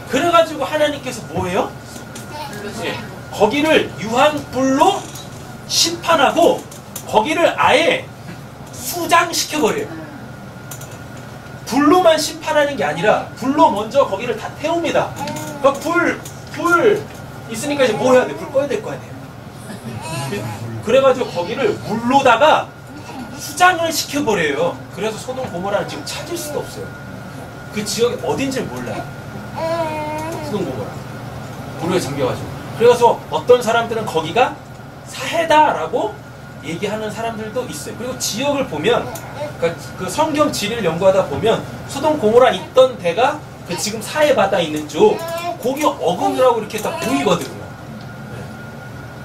그래가지고 하나님께서 뭐예요? 예, 거기를 유황불로 심판하고 거기를 아예 수장시켜버려요. 불로만 심판하는 게 아니라 불로 먼저 거기를 다 태웁니다. 그러니까 불 있으니까 이제 뭐 해야 돼? 불 꺼야 될 거 아니에요. 그래가지고 거기를 물로다가 수장을 시켜버려요. 그래서 소돔 고모라는 지금 찾을 수가 없어요. 그 지역이 어딘지 몰라요. 소돔 고모라 물에 잠겨가지고. 그래서 어떤 사람들은 거기가 사해다라고 얘기하는 사람들도 있어요. 그리고 지역을 보면 그러니까 그 성경 지리를 연구하다 보면 소돔 고모라 있던 데가 그 지금 사해 바다 있는 쪽 거기 어근이라고 이렇게 딱 보이거든요.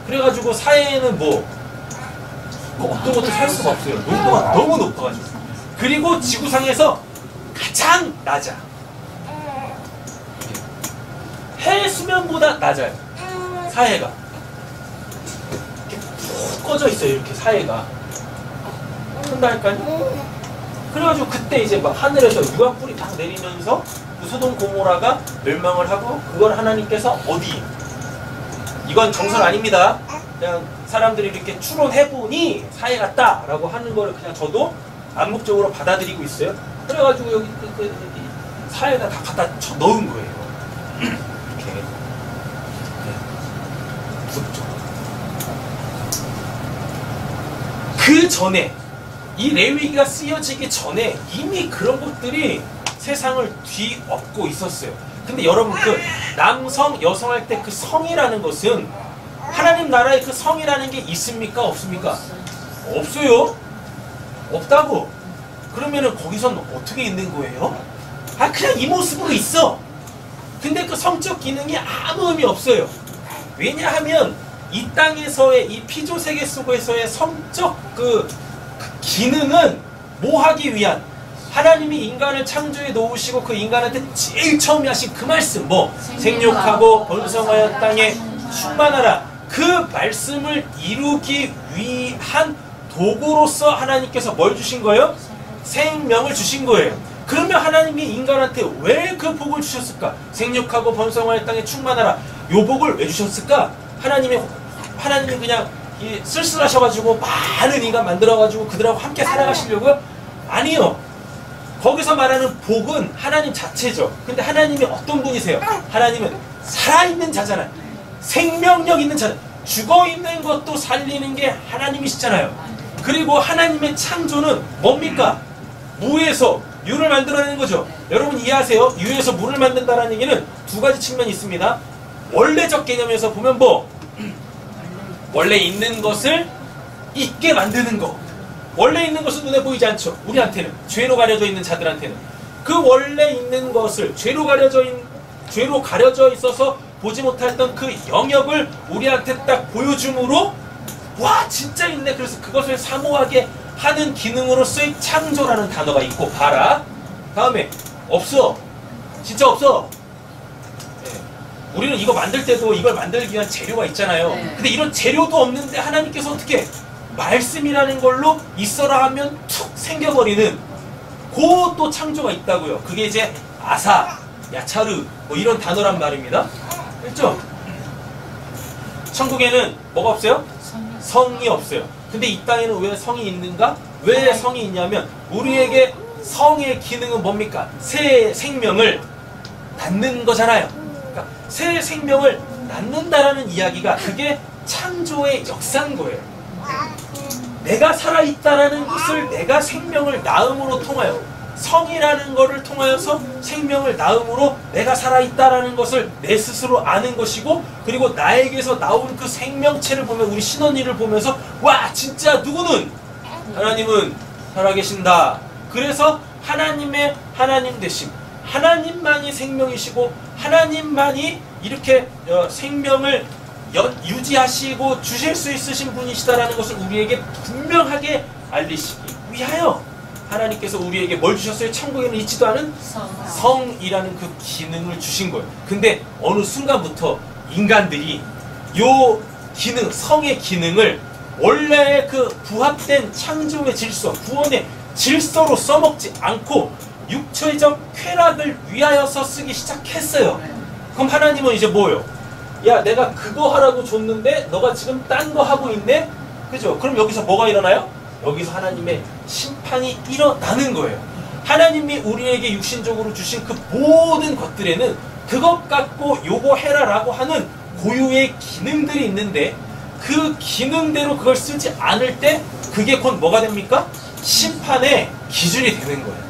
그래가지고 사해에는 뭐 어떤 것도 살 수가 없어요. 농도가 너무 높아가지고. 그리고 지구상에서 가장 낮아. 해 수면보다 낮아요. 사해가 이렇게 푹 꺼져 있어요. 이렇게 사해가 한달까요? 그래가지고 그때 이제 막 하늘에서 유황불이 막 내리면서 그 소돔 고모라가 멸망을 하고 그걸 하나님께서 어디? 이건 정설 아닙니다. 그냥 사람들이 이렇게 추론해보니 사해 같다라고 하는 거를 그냥 저도 암묵적으로 받아들이고 있어요. 그래가지고 여기 사해가 다 갖다 넣은 거예요. 이렇게. 네. 무섭죠. 그 전에 이 레위기가 쓰여지기 전에 이미 그런 것들이 세상을 뒤엎고 있었어요. 근데 여러분 그 남성, 여성 할 때 그 성이라는 것은 하나님 나라에 그 성이라는 게 있습니까? 없습니까? 없어요. 없다고. 그러면은 거기선 어떻게 있는 거예요? 아 그냥 이 모습으로 있어. 근데 그 성적 기능이 아무 의미 없어요. 왜냐하면 이 땅에서의 이 피조세계 속에서의 성적 그 기능은 뭐 하기 위한 하나님이 인간을 창조해 놓으시고 그 인간한테 제일 처음에 하신 그 말씀 뭐 생육하고 번성하여 땅에 충만하라 그 말씀을 이루기 위한 도구로서 하나님께서 뭘 주신 거예요? 생명을 주신 거예요. 그러면 하나님이 인간한테 왜 그 복을 주셨을까? 생육하고 번성하여 땅에 충만하라 요 복을 왜 주셨을까? 하나님이 그냥 쓸쓸하셔가지고 많은 인간 만들어가지고 그들하고 함께 살아가시려고요? 아니요. 거기서 말하는 복은 하나님 자체죠. 근데 하나님이 어떤 분이세요? 하나님은 살아있는 자잖아요. 생명력 있는 자잖아요. 죽어있는 것도 살리는 게 하나님이시잖아요. 그리고 하나님의 창조는 뭡니까? 무에서 유를 만들어내는 거죠. 여러분 이해하세요? 유에서 물을 만든다는 얘기는 두 가지 측면이 있습니다. 원래적 개념에서 보면 뭐? 원래 있는 것을 있게 만드는 거. 원래 있는 것은 눈에 보이지 않죠. 우리한테는 죄로 가려져 있는 자들한테는 그 원래 있는 것을 죄로 가려져 있어서 보지 못했던 그 영역을 우리한테 딱 보여줌으로 와 진짜 있네. 그래서 그것을 사모하게 하는 기능으로서의 창조라는 단어가 있고 봐라. 다음에 없어. 진짜 없어. 네. 우리는 이거 만들 때도 이걸 만들기 위한 재료가 있잖아요. 근데 이런 재료도 없는데 하나님께서 어떻게 말씀이라는 걸로 있어라 하면 툭 생겨버리는 그 또 창조가 있다고요. 그게 이제 아사, 야차르 뭐 이런 단어란 말입니다. 그렇죠? 천국에는 뭐가 없어요? 성이 없어요. 근데 이 땅에는 왜 성이 있는가? 왜 성이 있냐면 우리에게 성의 기능은 뭡니까? 새 생명을 낳는 거잖아요. 그러니까 새 생명을 낳는다라는 이야기가 그게 창조의 역사인 거예요. 내가 살아있다라는 것을 내가 생명을 낳음으로 통하여 성이라는 것을 통하여서 생명을 낳음으로 내가 살아있다라는 것을 내 스스로 아는 것이고 그리고 나에게서 나온 그 생명체를 보면 우리 신원이를 보면서 와 진짜 누구는 하나님은 살아계신다. 그래서 하나님의 하나님 되심 하나님만이 생명이시고 하나님만이 이렇게 생명을 유지하시고 주실 수 있으신 분이시다라는 것을 우리에게 분명하게 알리시기 위하여 하나님께서 우리에게 뭘 주셨어요? 천국에는 있지도 않은 성이라는 그 기능을 주신 거예요. 근데 어느 순간부터 인간들이 요 기능, 성의 기능을 원래 그 부합된 창조의 질서, 구원의 질서로 써먹지 않고 육체적 쾌락을 위하여서 쓰기 시작했어요. 그럼 하나님은 이제 뭐예요? 야, 내가 그거 하라고 줬는데 너가 지금 딴 거 하고 있네? 그죠? 그럼 여기서 뭐가 일어나요? 여기서 하나님의 심판이 일어나는 거예요. 하나님이 우리에게 육신적으로 주신 그 모든 것들에는 그것 갖고 요거 해라라고 하는 고유의 기능들이 있는데 그 기능대로 그걸 쓰지 않을 때 그게 곧 뭐가 됩니까? 심판의 기준이 되는 거예요.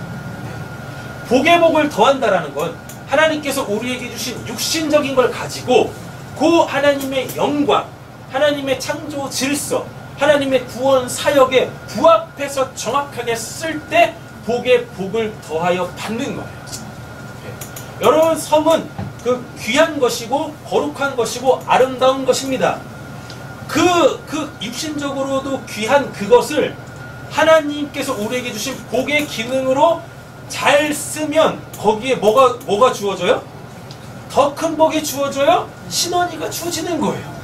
복의 복을 더한다라는 건 하나님께서 우리에게 주신 육신적인 걸 가지고 그 하나님의 영광, 하나님의 창조 질서, 하나님의 구원 사역에 부합해서 정확하게 쓸 때 복의 복을 더하여 받는 거예요. 여러분, 성은 그 귀한 것이고 거룩한 것이고 아름다운 것입니다. 그 육신적으로도 귀한 그것을 하나님께서 우리에게 주신 복의 기능으로 잘 쓰면 거기에 뭐가 주어져요? 더 큰 복이 주어져요? 신원이가 주어지는 거예요.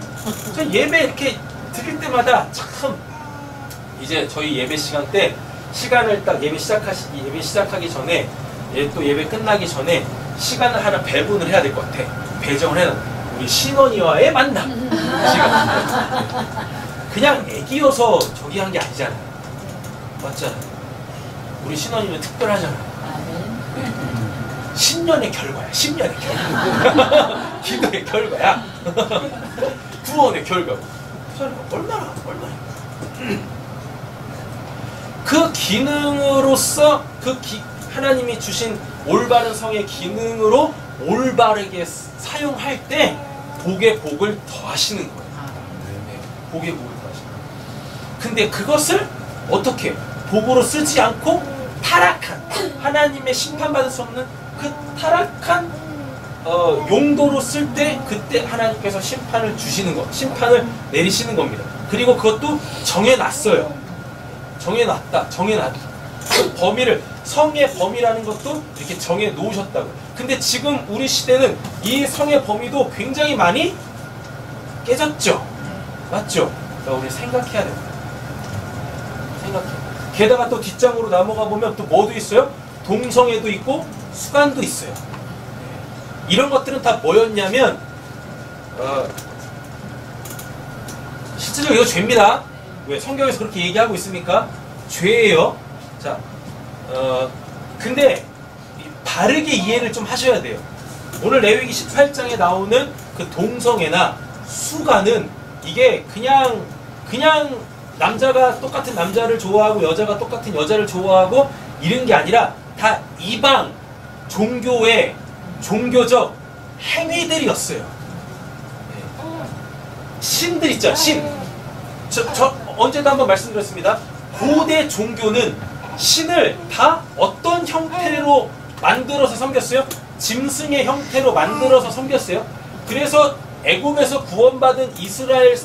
예배 이렇게 드릴 때마다 참 이제 저희 예배 시간 때 시간을 딱 예배 시작하기 전에 또 예배 끝나기 전에 시간을 하나 배분을 해야 될 것 같아. 배정을 해야 돼. 우리 신원이와의 만남 시간. 그냥 애기여서 저기 한 게 아니잖아요. 맞잖아요. 우리 신원이는 특별하잖아요. 10년의 결과야. 10년의 결과. 기도의 결과야. 구원의 결과고. 얼마나 그 기능으로서 하나님이 주신 올바른 성의 기능으로 올바르게 사용할 때 복의 복을 더하시는 거예요. 네, 복의 복을 더하시는 거예요. 근데 그것을 어떻게 복으로 쓰지 않고 타락한 하나님의 심판받을 수 없는 그 타락한 용도로 쓸 때 그때 하나님께서 심판을 주시는 것, 심판을 내리시는 겁니다. 그리고 그것도 정해놨어요. 정해놨다. 그 범위를, 성의 범위라는 것도 이렇게 정해 놓으셨다고. 근데 지금 우리 시대는 이 성의 범위도 굉장히 많이 깨졌죠. 맞죠? 그러니까 우리 생각해야 됩니다. 게다가 또 뒷장으로 넘어가 보면 또 뭐도 있어요? 동성애도 있고 수간도 있어요. 이런 것들은 다 뭐였냐면 실제적으로 이거 죄입니다. 왜? 성경에서 그렇게 얘기하고 있으니까 죄예요. 자, 근데 바르게 이해를 좀 하셔야 돼요. 오늘 레위기 18장에 나오는 그 동성애나 수간은 이게 그냥 남자가 똑같은 남자를 좋아하고 여자가 똑같은 여자를 좋아하고 이런 게 아니라 다 이방 종교의 종교적 행위들이었어요. 신들 있죠, 신. 저 언제도 한번 말씀드렸습니다. 고대 종교는 신을 다 어떤 형태로 만들어서 섬겼어요? 짐승의 형태로 만들어서 섬겼어요. 그래서 애굽에서 구원받은 이스라엘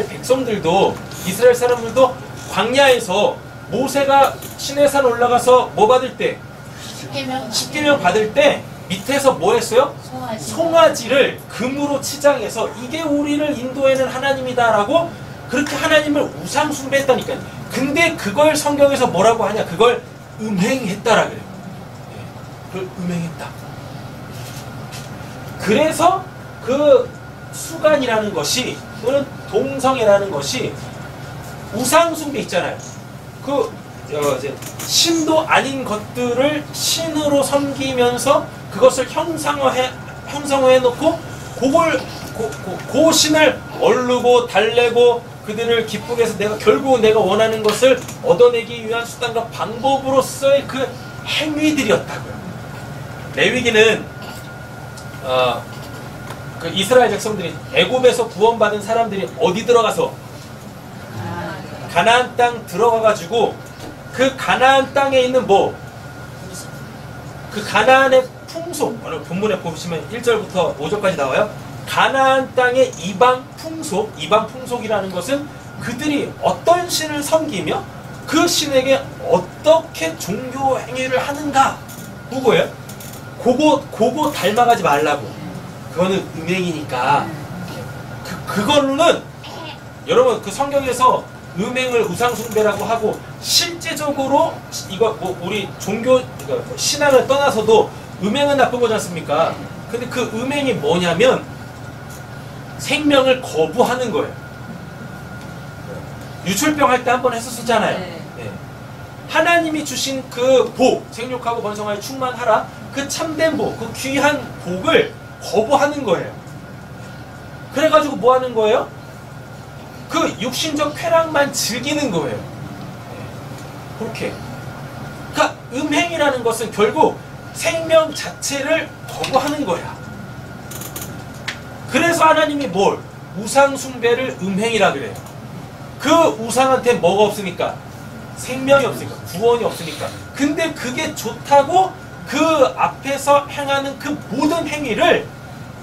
백성들도, 이스라엘 사람들도 광야에서 모세가 시내산 올라가서 뭐 받을 때? 십계명 받을 때 밑에서 뭐 했어요? 송아지를 금으로 치장해서 이게 우리를 인도하는 하나님이다라고 그렇게 하나님을 우상 숭배했다니까요. 근데 그걸 성경에서 뭐라고 하냐? 그걸 음행했다라 그래요. 그걸 음행했다. 그래서 그 수간이라는 것이 또는 동성애라는 것이 우상 숭배 있잖아요. 이제 신도 아닌 것들을 신으로 섬기면서 그것을 형상화해 놓고 그 신을 얼르고 달래고 그들을 기쁘게 해서 결국 내가 원하는 것을 얻어내기 위한 수단과 방법으로서의 그 행위들이었다고요. 레위기는 그 이스라엘 백성들이 애굽에서 구원받은 사람들이 어디 들어가서 가나안 땅 들어가가지고 그 가나안 땅에 있는 그 가나안의 풍속, 오늘 본문에 보시면 1절부터 5절까지 나와요. 가나안 땅의 이방 풍속이라는 것은 그들이 어떤 신을 섬기며 그 신에게 어떻게 종교 행위를 하는가? 누구예요? 그거 닮아가지 말라고. 그거는 음행이니까. 그걸로는 여러분 그 성경에서 음행을 우상숭배라고 하고 실제적으로 이거 뭐 우리 종교 그러니까 신앙을 떠나서도 음행은 나쁜 거지 않습니까? 근데 그 음행이 뭐냐면 생명을 거부하는 거예요. 유출병 할 때 한 번 했었잖아요. 네. 하나님이 주신 그 복, 생육하고 번성하여 충만하라, 그 참된 복, 그 귀한 복을 거부하는 거예요. 그래가지고 뭐 하는 거예요? 그 육신적 쾌락만 즐기는 거예요. 그렇게. 그러니까 음행이라는 것은 결국 생명 자체를 거부하는 거야. 그래서 하나님이 뭘? 우상숭배를 음행이라 그래요. 그 우상한테 뭐가 없으니까? 생명이 없으니까, 구원이 없으니까. 근데 그게 좋다고 그 앞에서 행하는 그 모든 행위를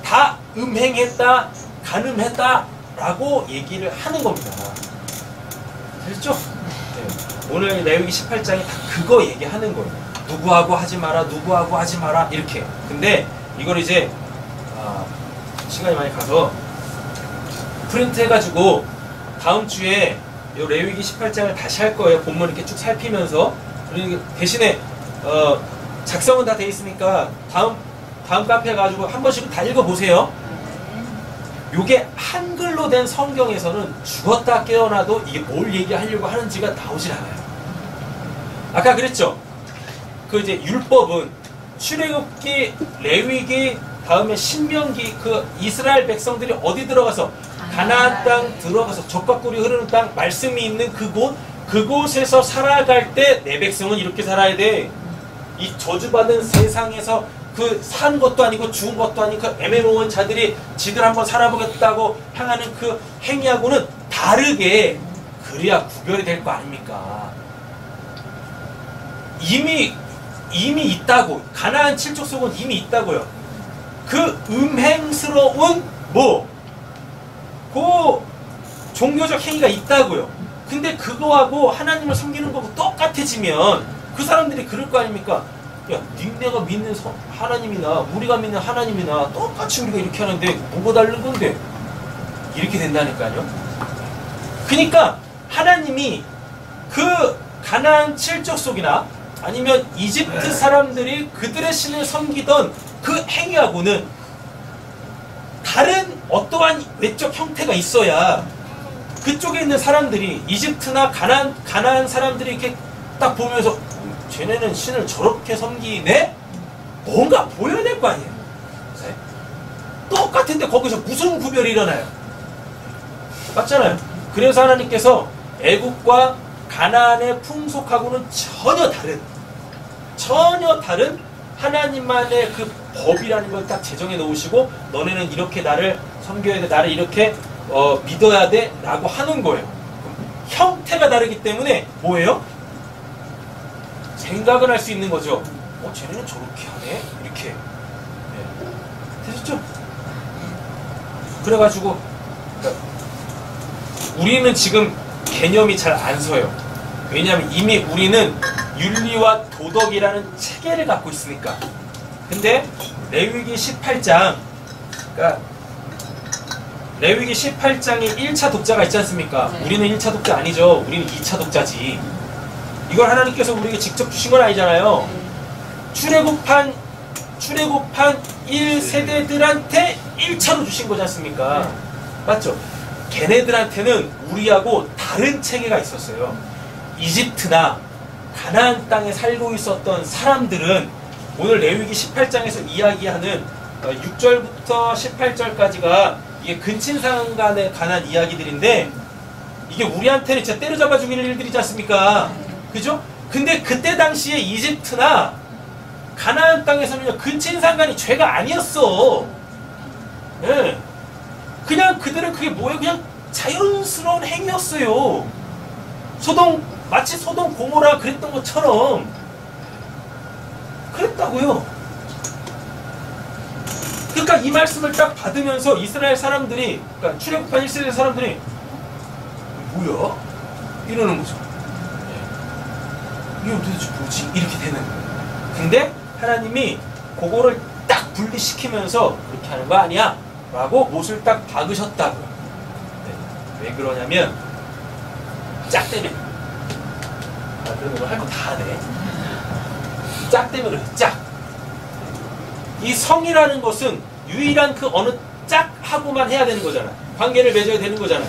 다 음행했다, 간음했다 라고 얘기를 하는 겁니다. 됐죠? 네. 오늘 레위기 18장이 다 그거 얘기하는 거예요. 누구하고 하지 마라, 누구하고 하지 마라 이렇게. 근데 이걸 이제 시간이 많이 가서 프린트 해가지고 다음 주에 이 레위기 18장을 다시 할 거예요. 본문 이렇게 쭉 살피면서. 그리고 대신에 작성은 다 돼 있으니까 다음 카페 가지고 한 번씩은 다 읽어보세요. 요게 한글로 된 성경에서는 죽었다 깨어나도 이게 뭘 얘기하려고 하는지가 나오질 않아요. 아까 그랬죠? 그 이제 율법은 출애굽기, 레위기, 다음에 신명기, 그 이스라엘 백성들이 어디 들어가서 가나안 땅 들어가서 젖과 꿀이 흐르는 땅, 말씀이 있는 그곳에서 살아갈 때 내 백성은 이렇게 살아야 돼. 이 저주받은 세상에서 그 산 것도 아니고 죽은 것도 아닌 그 애매모호한 자들이 지들 한번 살아보겠다고 향하는 그 행위하고는 다르게 그래야 구별이 될 거 아닙니까? 이미 있다고. 가나안 칠족속은 이미 있다고요. 그 음행스러운 그 종교적 행위가 있다고요. 근데 그거하고 하나님을 섬기는 거하고 똑같아지면 그 사람들이 그럴 거 아닙니까? 야, 니네가 믿는 하나님이나 우리가 믿는 하나님이나 똑같이 우리가 이렇게 하는데 뭐가 다른 건데? 이렇게 된다니까요. 그러니까 하나님이 그 가나안 칠족속이나 아니면 이집트 사람들이 그들의 신을 섬기던 그 행위하고는 다른 어떠한 외적 형태가 있어야 그쪽에 있는 사람들이 이집트나 가나안 사람들이 이렇게 딱 보면서 쟤네는 신을 저렇게 섬기네? 뭔가 보여야 될 거 아니에요. 똑같은데 거기서 무슨 구별이 일어나요? 맞잖아요. 그래서 하나님께서 애국과 가나안의 풍속하고는 전혀 다른 하나님만의 그 법이라는 걸 딱 제정해 놓으시고 너네는 이렇게 나를 섬겨야 돼, 나를 이렇게 믿어야 돼 라고 하는 거예요. 형태가 다르기 때문에 뭐예요? 생각을 할 수 있는 거죠. 쟤네는 저렇게 하네? 이렇게. 네. 되셨죠? 그래가지고 우리는 지금 개념이 잘 안 서요. 왜냐하면 이미 우리는 윤리와 도덕이라는 체계를 갖고 있으니까. 근데 레위기 18장, 그러니까 레위기 18장이 1차 독자가 있지 않습니까? 네. 우리는 1차 독자 아니죠. 우리는 2차 독자지. 이걸 하나님께서 우리에게 직접 주신 건 아니잖아요. 출애굽한 1세대들한테 1차로 주신 거지 않습니까? 맞죠? 걔네들한테는 우리하고 다른 체계가 있었어요. 이집트나 가나안 땅에 살고 있었던 사람들은 오늘 레위기 18장에서 이야기하는 6절부터 18절까지가 이게 근친상간에 관한 이야기들인데 이게 우리한테는 진짜 때려잡아 죽이는 일들이지 않습니까? 그죠? 근데 그때 당시에 이집트나 가나안 땅에서는요, 근친상간이 죄가 아니었어. 예. 그냥 그들은 그게 뭐예요? 그냥 자연스러운 행위였어요. 마치 소돔 고모라 그랬던 것처럼 그랬다고요. 그러니까 이 말씀을 딱 받으면서 이스라엘 사람들이, 그러니까 출애굽한 1세대 사람들이 뭐야? 이러는 거죠. 이거 도대체 뭐지? 이렇게 되는 거예요. 근데 하나님이 그거를 딱 분리시키면서 그렇게 하는 거 아니야? 라고 못을 딱 박으셨다고요. 네. 왜 그러냐면 짝 때문에. 그런 거 할 거 다 하네. 짝 때문에 그래. 짝. 이 성이라는 것은 유일한 그 어느 짝하고만 해야 되는 거잖아. 관계를 맺어야 되는 거잖아요.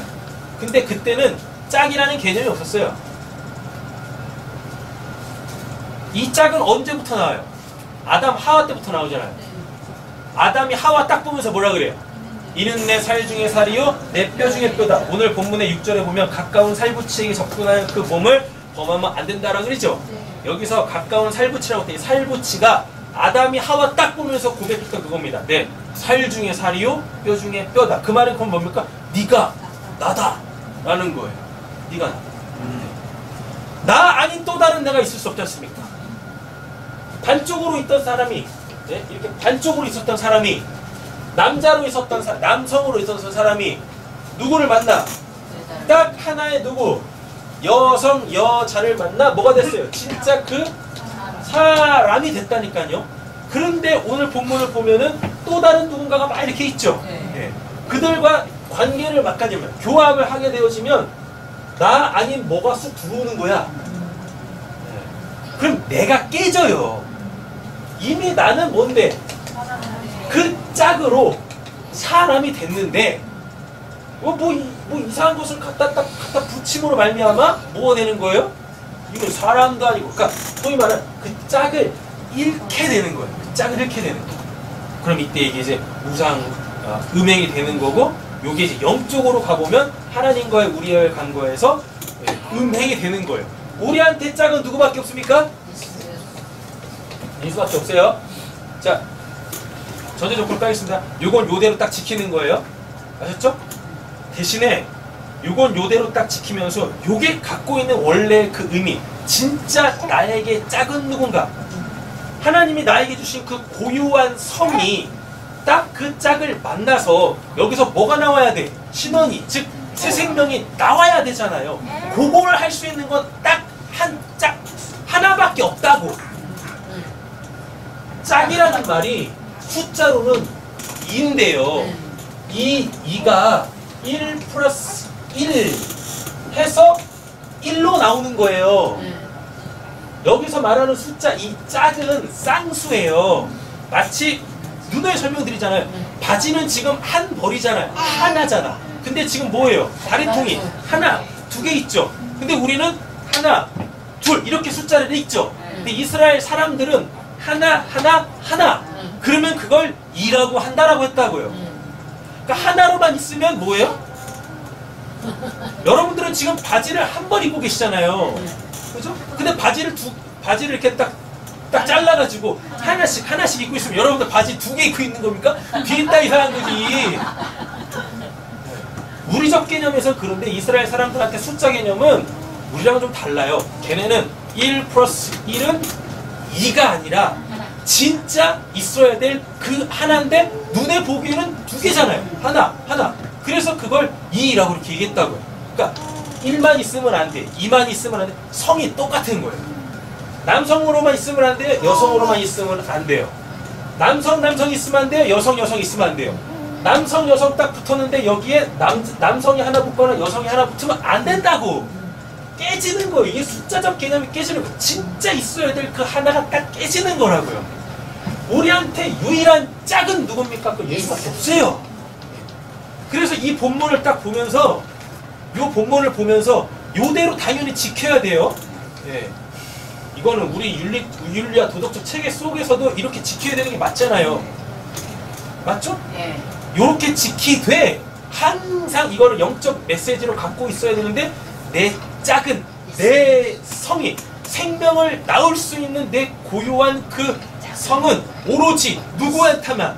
근데 그때는 짝이라는 개념이 없었어요. 이 짝은 언제부터 나와요? 아담 하와 때부터 나오잖아요. 아담이 하와 딱 보면서 뭐라 그래요? 이는 내 살 중에 살이요 내 뼈 중에 뼈다. 오늘 본문의 6절에 보면 가까운 살붙이에게 접근하여 그 몸을 범하면 안 된다라고 그러죠. 여기서 가까운 살붙이라고 했더니 살붙이가 아담이 하와 딱 보면서 고백했던 그겁니다. 네, 살 중에 살이요 뼈 중에 뼈다. 그 말은 그건 뭡니까? 네가 나다 라는 거예요. 네가 나다. 나 아닌 또 다른 내가 있을 수 없지 않습니까? 반쪽으로 있던 사람이, 네? 이렇게 반쪽으로 있었던 사람이 남자로 있었던 사람, 남성으로 있었던 사람이 누구를 만나? 딱 하나의 누구? 여성, 여자를 만나 뭐가 됐어요? 진짜 그 사람이 됐다니까요. 그런데 오늘 본문을 보면은 또 다른 누군가가 막 이렇게 있죠. 네. 그들과 관계를 맺게 교합을 하게 되어지면 나 아닌 뭐가 쑥 들어오는 거야. 네. 그럼 내가 깨져요. 이미 나는 뭔데? 그 짝으로 사람이 됐는데 뭐 이상한 것을 갖다 붙임으로 말미암아 뭐가 되는 거예요? 이건 사람도 아니고, 그러니까 소위 말하는 그 짝을 잃게 되는 거예요. 그 짝을 잃게 되는 거예요. 그럼 이때 이게 이제 음행이 되는 거고, 요게 이제 영적으로 가보면 하나님과의 우리의 관계에서 음행이 되는 거예요. 우리한테 짝은 누구밖에 없습니까? 예수밖에 없어요. 자, 전제 조건을 까겠습니다. 요건 요대로 딱 지키는 거예요. 아셨죠? 대신에 요건 요대로 딱 지키면서 요게 갖고 있는 원래 그 의미, 진짜 나에게 짝은 누군가, 하나님이 나에게 주신 그 고유한 성이 딱 그 짝을 만나서 여기서 뭐가 나와야 돼? 신원이, 즉 새 생명이 나와야 되잖아요. 그거를 할 수 있는 건 딱 한 짝 하나밖에 없다고. 짝이라는 말이 숫자로는 2인데요. 2가 1 플러스 1 해서 1로 나오는 거예요. 여기서 말하는 숫자, 이 짝은 쌍수예요. 마치 눈에 설명드리잖아요. 바지는 지금 한 벌이잖아요. 하나잖아. 근데 지금 뭐예요? 다리통이 하나, 두 개 있죠. 근데 우리는 하나, 둘 이렇게 숫자를 읽죠. 근데 이스라엘 사람들은 하나, 하나, 하나. 그러면 그걸 2라고 한다라고 했다고요. 그러니까 하나로만 있으면 뭐예요? 여러분들은 지금 바지를 한 벌 입고 계시잖아요. 그죠? 근데 바지를 이렇게 딱 잘라가지고 하나씩 입고 있으면 여러분들 바지 2개 입고 있는 겁니까? 뒤있다 이상한 거지. 우리적 개념에서 그런데 이스라엘 사람들한테 숫자 개념은 우리랑은 좀 달라요. 걔네는 1 플러스 1은 2가 아니라 진짜 있어야 될 그 하나인데 눈에 보기에는 2개잖아요. 하나. 그래서 그걸 2라고 이렇게 얘기했다고요. 그러니까 1만 있으면 안 돼. 2만 있으면 안 돼. 성이 똑같은 거예요. 남성으로만 있으면 안 돼요. 여성으로만 있으면 안 돼요. 남성 있으면 안 돼요. 여성 있으면 안 돼요. 남성 딱 붙었는데 여기에 남성이 하나 붙거나 여성이 하나 붙으면 안 된다고. 깨지는 거예요. 이게 숫자적 개념이 깨지는 거예요. 진짜 있어야 될 그 하나가 딱 깨지는 거라고요. 우리한테 유일한 짝은 누굽니까? 그 예수밖에 없어요. 그래서 이 본문을 딱 보면서, 요 본문을 보면서 요대로 당연히 지켜야 돼요. 네. 이거는 우리 윤리와 도덕적 체계 속에서도 이렇게 지켜야 되는 게 맞잖아요. 맞죠? 네. 요렇게 지키되 항상 이거를 영적 메시지로 갖고 있어야 되는데, 내 짝은, 내 성이, 생명을 낳을 수 있는 내 고유한 그 성은 오로지 누구한테만,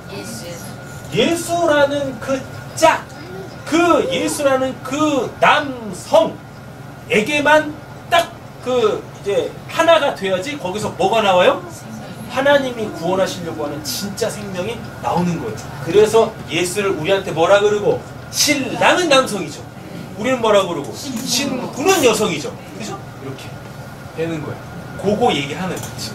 예수라는 그 짝, 그 예수라는 그 남성에게만 딱 그 이제 하나가 돼야지 거기서 뭐가 나와요? 하나님이 구원하시려고 하는 진짜 생명이 나오는 거예요. 그래서 예수를 우리한테 뭐라 그러고, 신랑은 남성이죠. 우리는 뭐라 그러고, 신부는 여성이죠. 그죠? 이렇게 되는 거예요. 그거 얘기하는 거지.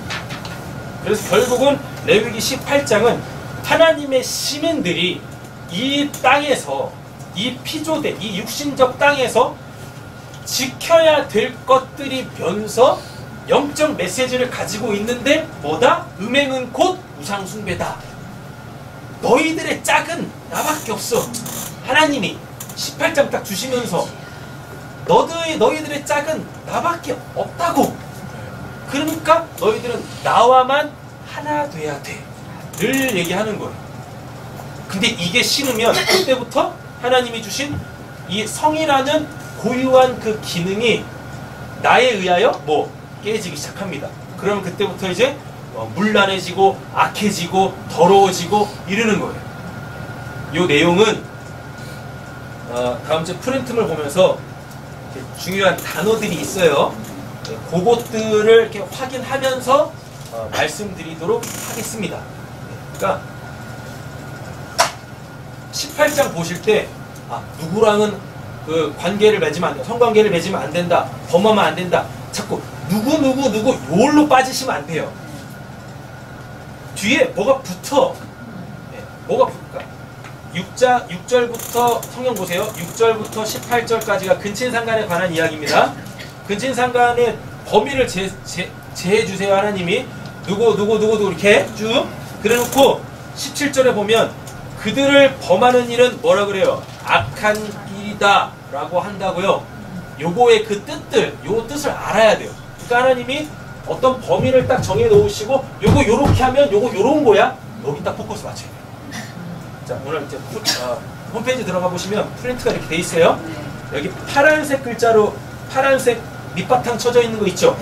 그래서 결국은 레위기 18장은 하나님의 시민들이 이 땅에서, 이 피조된 이 육신적 땅에서 지켜야 될 것들이면서 영적 메시지를 가지고 있는데 뭐다? 음행은 곧 우상숭배다. 너희들의 짝은 나밖에 없어. 하나님이 18장 딱 주시면서 너희들의 짝은 나밖에 없다고. 그러니까 너희들은 나와만 하나 돼야 돼. 를 얘기하는 거예요. 근데 이게 싫으면 그때부터 하나님이 주신 이 성이라는 고유한 그 기능이 나에 의하여 뭐 깨지기 시작합니다. 그러면 그때부터 이제 문란해지고 악해지고 더러워지고 이러는 거예요. 이 내용은 다음 주 프린트물 보면서 중요한 단어들이 있어요. 그것들을 이렇게 확인하면서 말씀드리도록 하겠습니다. 그러니까 18장 보실 때 누구랑은 그 관계를 맺으면 안 된다. 성관계를 맺으면 안 된다. 범하면 안 된다. 자꾸 누구 요걸로 빠지시면 안 돼요. 뒤에 뭐가 붙어. 뭐가 붙을까? 6절부터 성경 보세요. 6절부터 18절까지가 근친상간에 관한 이야기입니다. 근친상간의 범위를 제해주세요. 하나님이 누구 이렇게 쭉 그래놓고 17절에 보면 그들을 범하는 일은 뭐라 그래요? 악한 일이다 라고 한다고요. 요거의 그 요 뜻을 알아야 돼요. 그러니까 하나님이 어떤 범위를 딱 정해 놓으시고 요거 요렇게 하면 요거 요런 거야. 여기 딱 포커스 맞춰야 돼요. 자, 오늘 이제 홈페이지 들어가 보시면 프린트가 이렇게 돼 있어요. 여기 파란색 글자로 파란색 밑바탕 쳐져 있는 거 있죠?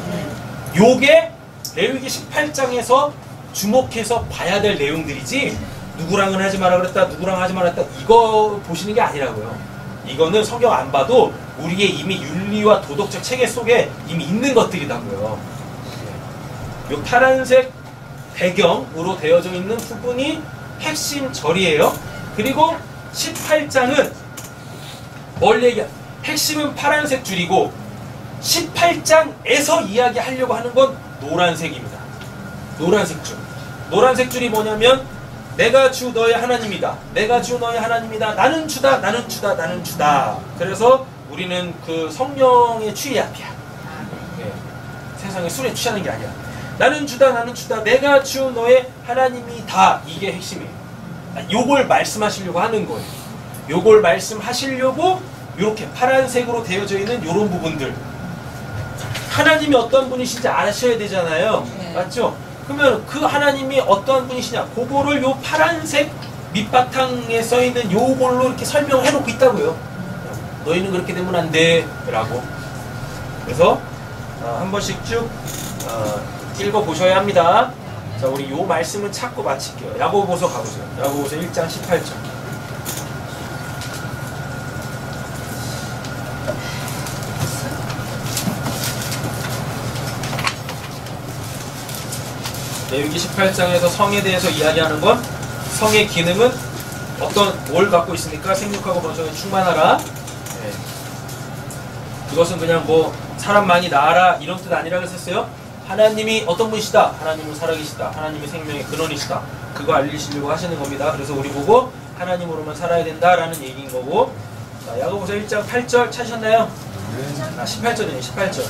요게 레위기 18장에서 주목해서 봐야 될 내용들이지 누구랑은 하지 마라 그랬다, 누구랑 하지 마라 그랬다 이거 보시는 게 아니라고요. 이거는 성경 안 봐도 우리의 이미 윤리와 도덕적 체계 속에 이미 있는 것들이라고요. 요 파란색 배경으로 되어져 있는 부분이 핵심 절이에요. 그리고 18장은 뭘 얘기야? 핵심은 파란색 줄이고 18장에서 이야기하려고 하는 건 노란색입니다. 노란색 줄. 노란색 줄이 뭐냐면 내가 주 너의 하나님이다. 내가 주 너의 하나님이다. 나는 주다. 나는 주다. 나는 주다. 그래서 우리는 그 성령의 취의 앞이야. 네. 세상에 술에 취하는 게 아니야. 나는 주다. 나는 주다. 내가 주 너의 하나님이다. 이게 핵심이에요. 요걸 말씀하시려고 하는 거예요. 요걸 말씀하시려고 이렇게 파란색으로 되어져 있는 요런 부분들. 하나님이 어떤 분이신지 아셔야 되잖아요. 맞죠? 그러면 그 하나님이 어떠한 분이시냐 그거를 요 파란색 밑바탕에 써있는 요걸로 이렇게 설명을 해놓고 있다고요. 너희는 그렇게 되면 안 돼 라고. 그래서 한 번씩 쭉 읽어보셔야 합니다. 자, 우리 요 말씀은 찾고 마칠게요. 야고보서 가보세요. 야고보서 1장 18절. 레위기 18장에서 성에 대해서 이야기하는 건 성의 기능은 뭘 갖고 있습니까? 생육하고 번성에 충만하라. 네. 그것은 그냥 뭐 사람 많이 낳아라 이런 뜻 아니라고 했었어요. 하나님이 어떤 분이시다? 하나님은 살아계시다. 하나님이 생명의 근원이시다. 그거 알리시려고 하시는 겁니다. 그래서 우리 보고 하나님으로만 살아야 된다라는 얘기인 거고. 자, 야고보서 1장 8절 찾으셨나요? 18절이네요. 18절.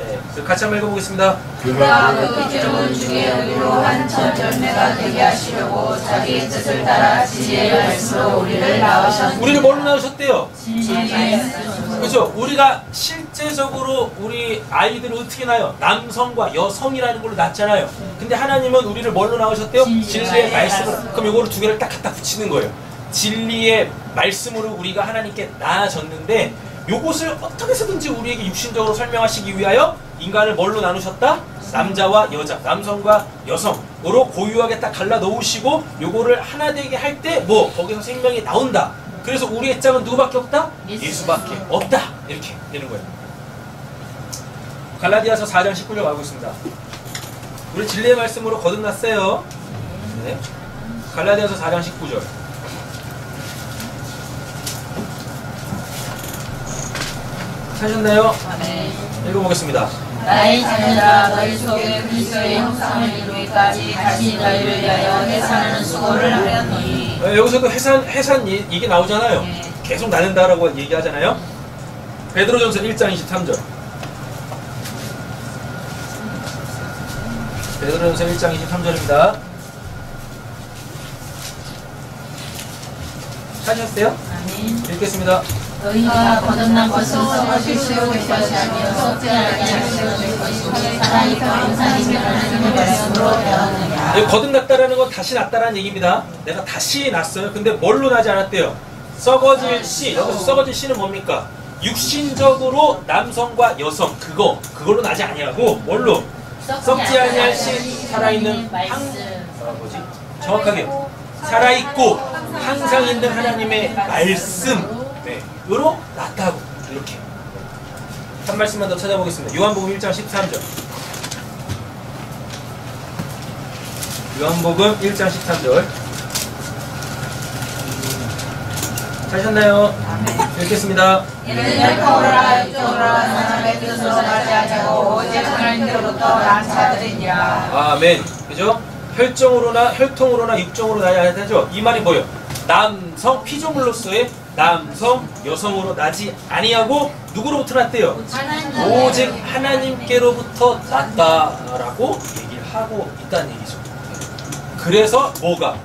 네, 같이 한번 읽어보겠습니다. 그가 그 기름 중에 의로한 첫 열매가 되게 하시려고 자기 뜻을 따라 지혜의 말씀으로 우리를 낳으셨습니다. 우리를 뭘로 낳으셨대요? 지혜의 말씀으로. 그렇죠. 우리가 실제적으로 우리 아이들을 어떻게 낳아요? 남성과 여성이라는 걸로 낳잖아요. 근데 하나님은 우리를 뭘로 낳으셨대요? 진리의 말씀으로. 그럼 이거를 두 개를 딱 갖다 붙이는 거예요. 진리의 말씀으로 우리가 하나님께 낳아졌는데 요것을 어떻게 해서든지 우리에게 육신적으로 설명하시기 위하여 인간을 뭘로 나누셨다? 남자와 여자, 남성과 여성으로 고유하게 딱 갈라 놓으시고 요거를 하나 되게 할 때 뭐 거기서 생명이 나온다. 그래서 우리의 짝은 누구밖에 없다? 예수밖에 없다. 이렇게 되는 거예요. 갈라디아서 4장 19절 가고 있습니다. 우리 진리의 말씀으로 거듭났어요. 네. 갈라디아서 4장 19절. 찾으셨나요? 네. 읽어보겠습니다. 나의 자녀들아 너희 속에 그리스도의 형상을 이루기까지 다시 너희를 위하여 해산하는 수고를 하려니. 여기서도 해산 이게 나오잖아요. 네. 계속 나눈다라고 얘기하잖아요. 베드로전서 1장 23절. 베드로전서 1장 23절입니다. 찾으셨어요? 아멘. 읽겠습니다. 너희가 거듭난 것은 썩어질 수용의 것이 아니요 썩지 아니할 수용의 것이니 하나님의 형상이며 하나님의 말씀으로 되었느냐. 여기 거듭났다라는 건 다시 났다라는 얘기입니다. 내가 다시 났어요. 근데 뭘로 나지 않았대요? 썩어질 씨. 여기서 썩어질 씨는 뭡니까? 육신적으로 남성과 여성 그걸로 나지 아니하고 뭘로? 썩지 아니할 씨 살아있는 정확하게 살아있고 항상 있는 하나님의 말씀 으로 났다고 이렇게 한 말씀만 더 찾아보겠습니다. 요한복음 1장 13절. 요한복음 1장 13절. 찾으셨나요? 읽겠습니다. 이는 혈통으로나 육정으로나 사람의 뜻으로 나지 아니하고 오직 하나님께로부터 난 자들이니라. 아멘. 그죠? 혈통으로나 육정으로 나지 아니하죠. 이 말이 뭐예요? 남성 피조물로서의 남성 여성으로 나지 아니하고 누구로부터 났대요? 오직 하나님께로부터 났다라고 얘기를 하고 있다는 얘기죠. 그래서 뭐가?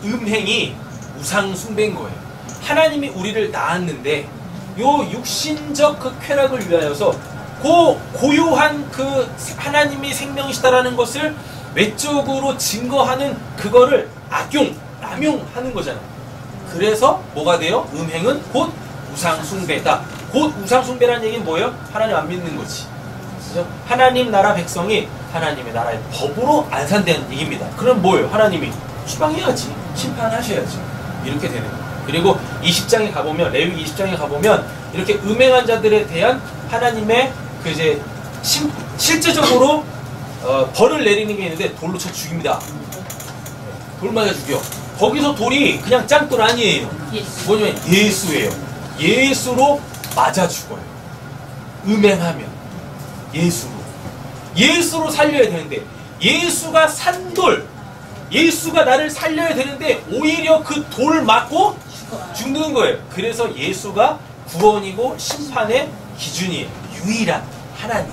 음행이 우상 숭배인 거예요. 하나님이 우리를 낳았는데 요 육신적 그 쾌락을 위하여서 고유한 그 하나님이 생명이시다라는 것을 외적으로 증거하는 그거를 남용하는 거잖아요. 그래서 뭐가 돼요? 음행은 곧 우상숭배다. 곧 우상숭배라는 얘기는 뭐예요? 하나님 안 믿는 거지. 그죠? 하나님 나라 백성이 하나님의 나라의 법으로 안 산다는 얘기입니다. 그럼 뭐예요? 하나님이 추방해야지. 심판하셔야지. 이렇게 되는 거예요. 그리고 20장에 가보면, 레위기 20장에 가보면 이렇게 음행한 자들에 대한 하나님의 그 이제 실제적으로 벌을 내리는 게 있는데 돌로 쳐 죽입니다. 돌 맞아 죽여. 거기서 돌이 그냥 짱돌 아니에요. 뭐냐면 예수예요. 예수로 맞아 죽어요. 음행하면 예수로 살려야 되는데 예수가 산 돌, 예수가 나를 살려야 되는데 오히려 그 돌 맞고 죽는 거예요. 그래서 예수가 구원이고 심판의 기준이에요. 유일한 하나님.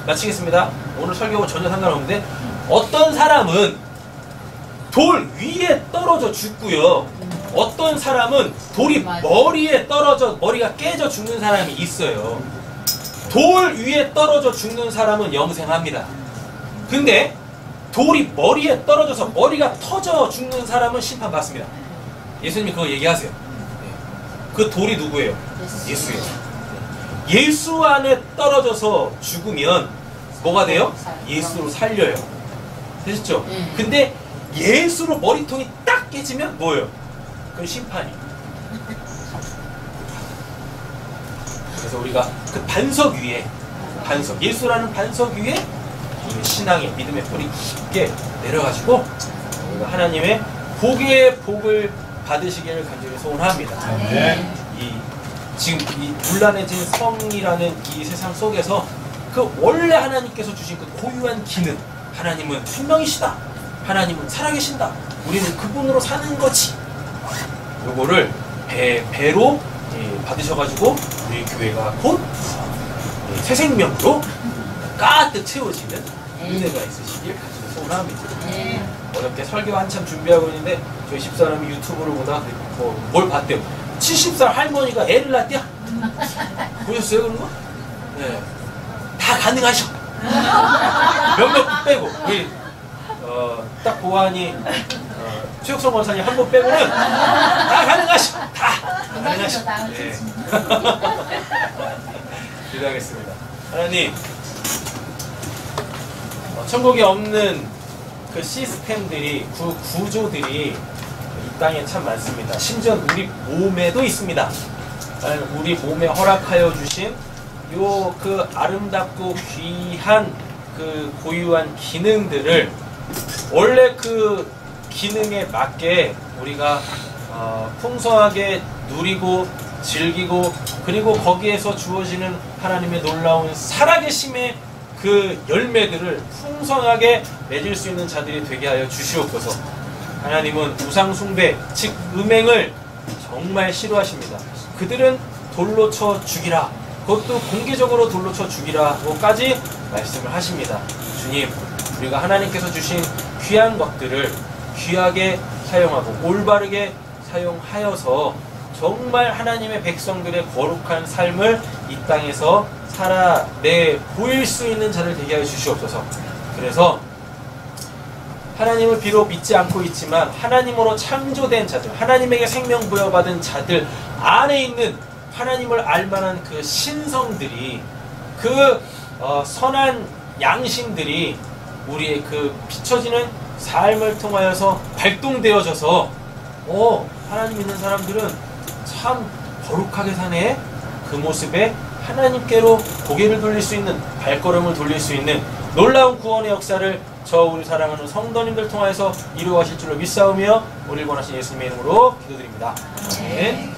마치겠습니다. 오늘 설교하고 전혀 상관없는데 어떤 사람은 돌 위에 떨어져 죽고요. 어떤 사람은 돌이 머리에 떨어져 머리가 깨져 죽는 사람이 있어요. 돌 위에 떨어져 죽는 사람은 영생합니다. 근데 돌이 머리에 떨어져서 머리가 터져 죽는 사람은 심판받습니다. 예수님이 그거 얘기하세요. 그 돌이 누구예요? 예수예요. 예수 안에 떨어져서 죽으면 뭐가 돼요? 예수로 살려요. 되셨죠? 근데 예수로 머리통이 딱 깨지면 뭐예요? 그건 심판이. 그래서 우리가 그 반석 위에 예수라는 반석 위에 신앙의 믿음의 뿌리 깊게 내려가지고 우리가 하나님의 복을 받으시기를 간절히 소원합니다. 지금 이 불란해진 성이라는 이 세상 속에서 그 원래 하나님께서 주신 그 고유한 기능, 하나님은 생명이시다, 하나님은 살아계신다, 우리는 그분으로 사는 거지, 요거를 배로 받으셔가지고 우리 교회가 곧 새 생명으로 가득 채워지는 은혜가 있으시길 간절히 소원합니다. 어렵게 설교 한참 준비하고 있는데 저희 집사람이 유튜브를 보다 뭘 봤대요. 70살 할머니가 애를 낳대요. 보셨어요 그런 거? 네. 다 가능하셔. 몇몇 빼고 우리 딱 보아하니 최혁성 원사님 한 분 빼고는 다 가능하셔. 다 가능하셔. 네. 기도하겠습니다. 하나님, 천국에 없는 그 시스템들이, 구조들이 이 땅에 참 많습니다. 심지어 우리 몸에도 있습니다. 우리 몸에 허락하여 주신 요 그 아름답고 귀한 그 고유한 기능들을 원래 그 기능에 맞게 우리가 풍성하게 누리고 즐기고 그리고 거기에서 주어지는 하나님의 놀라운 살아계심의 그 열매들을 풍성하게 맺을 수 있는 자들이 되게 하여 주시옵소서. 하나님은 우상 숭배, 즉 음행을 정말 싫어하십니다. 그들은 돌로 쳐 죽이라, 그것도 공개적으로 돌로 쳐 죽이라고까지 말씀을 하십니다. 주님, 우리가 하나님께서 주신 귀한 것들을 귀하게 사용하고 올바르게 사용하여서 정말 하나님의 백성들의 거룩한 삶을 이 땅에서 살아내 보일 수 있는 자를 되게 하여 주시옵소서. 그래서 하나님을 비록 믿지 않고 있지만 하나님으로 창조된 자들, 하나님에게 생명 부여받은 자들 안에 있는 하나님을 알만한 그 신성들이, 그 선한 양심들이 우리의 그 비춰지는 삶을 통하여서 발동되어져서 하나님 있는 사람들은 참 거룩하게 사네, 그 모습에 하나님께로 고개를 돌릴 수 있는, 발걸음을 돌릴 수 있는 놀라운 구원의 역사를 저 우리 사랑하는 성도님들 통하여서 이루어 가실 줄로 믿사오며 우리를 원하신 예수님의 이름으로 기도드립니다. 아멘.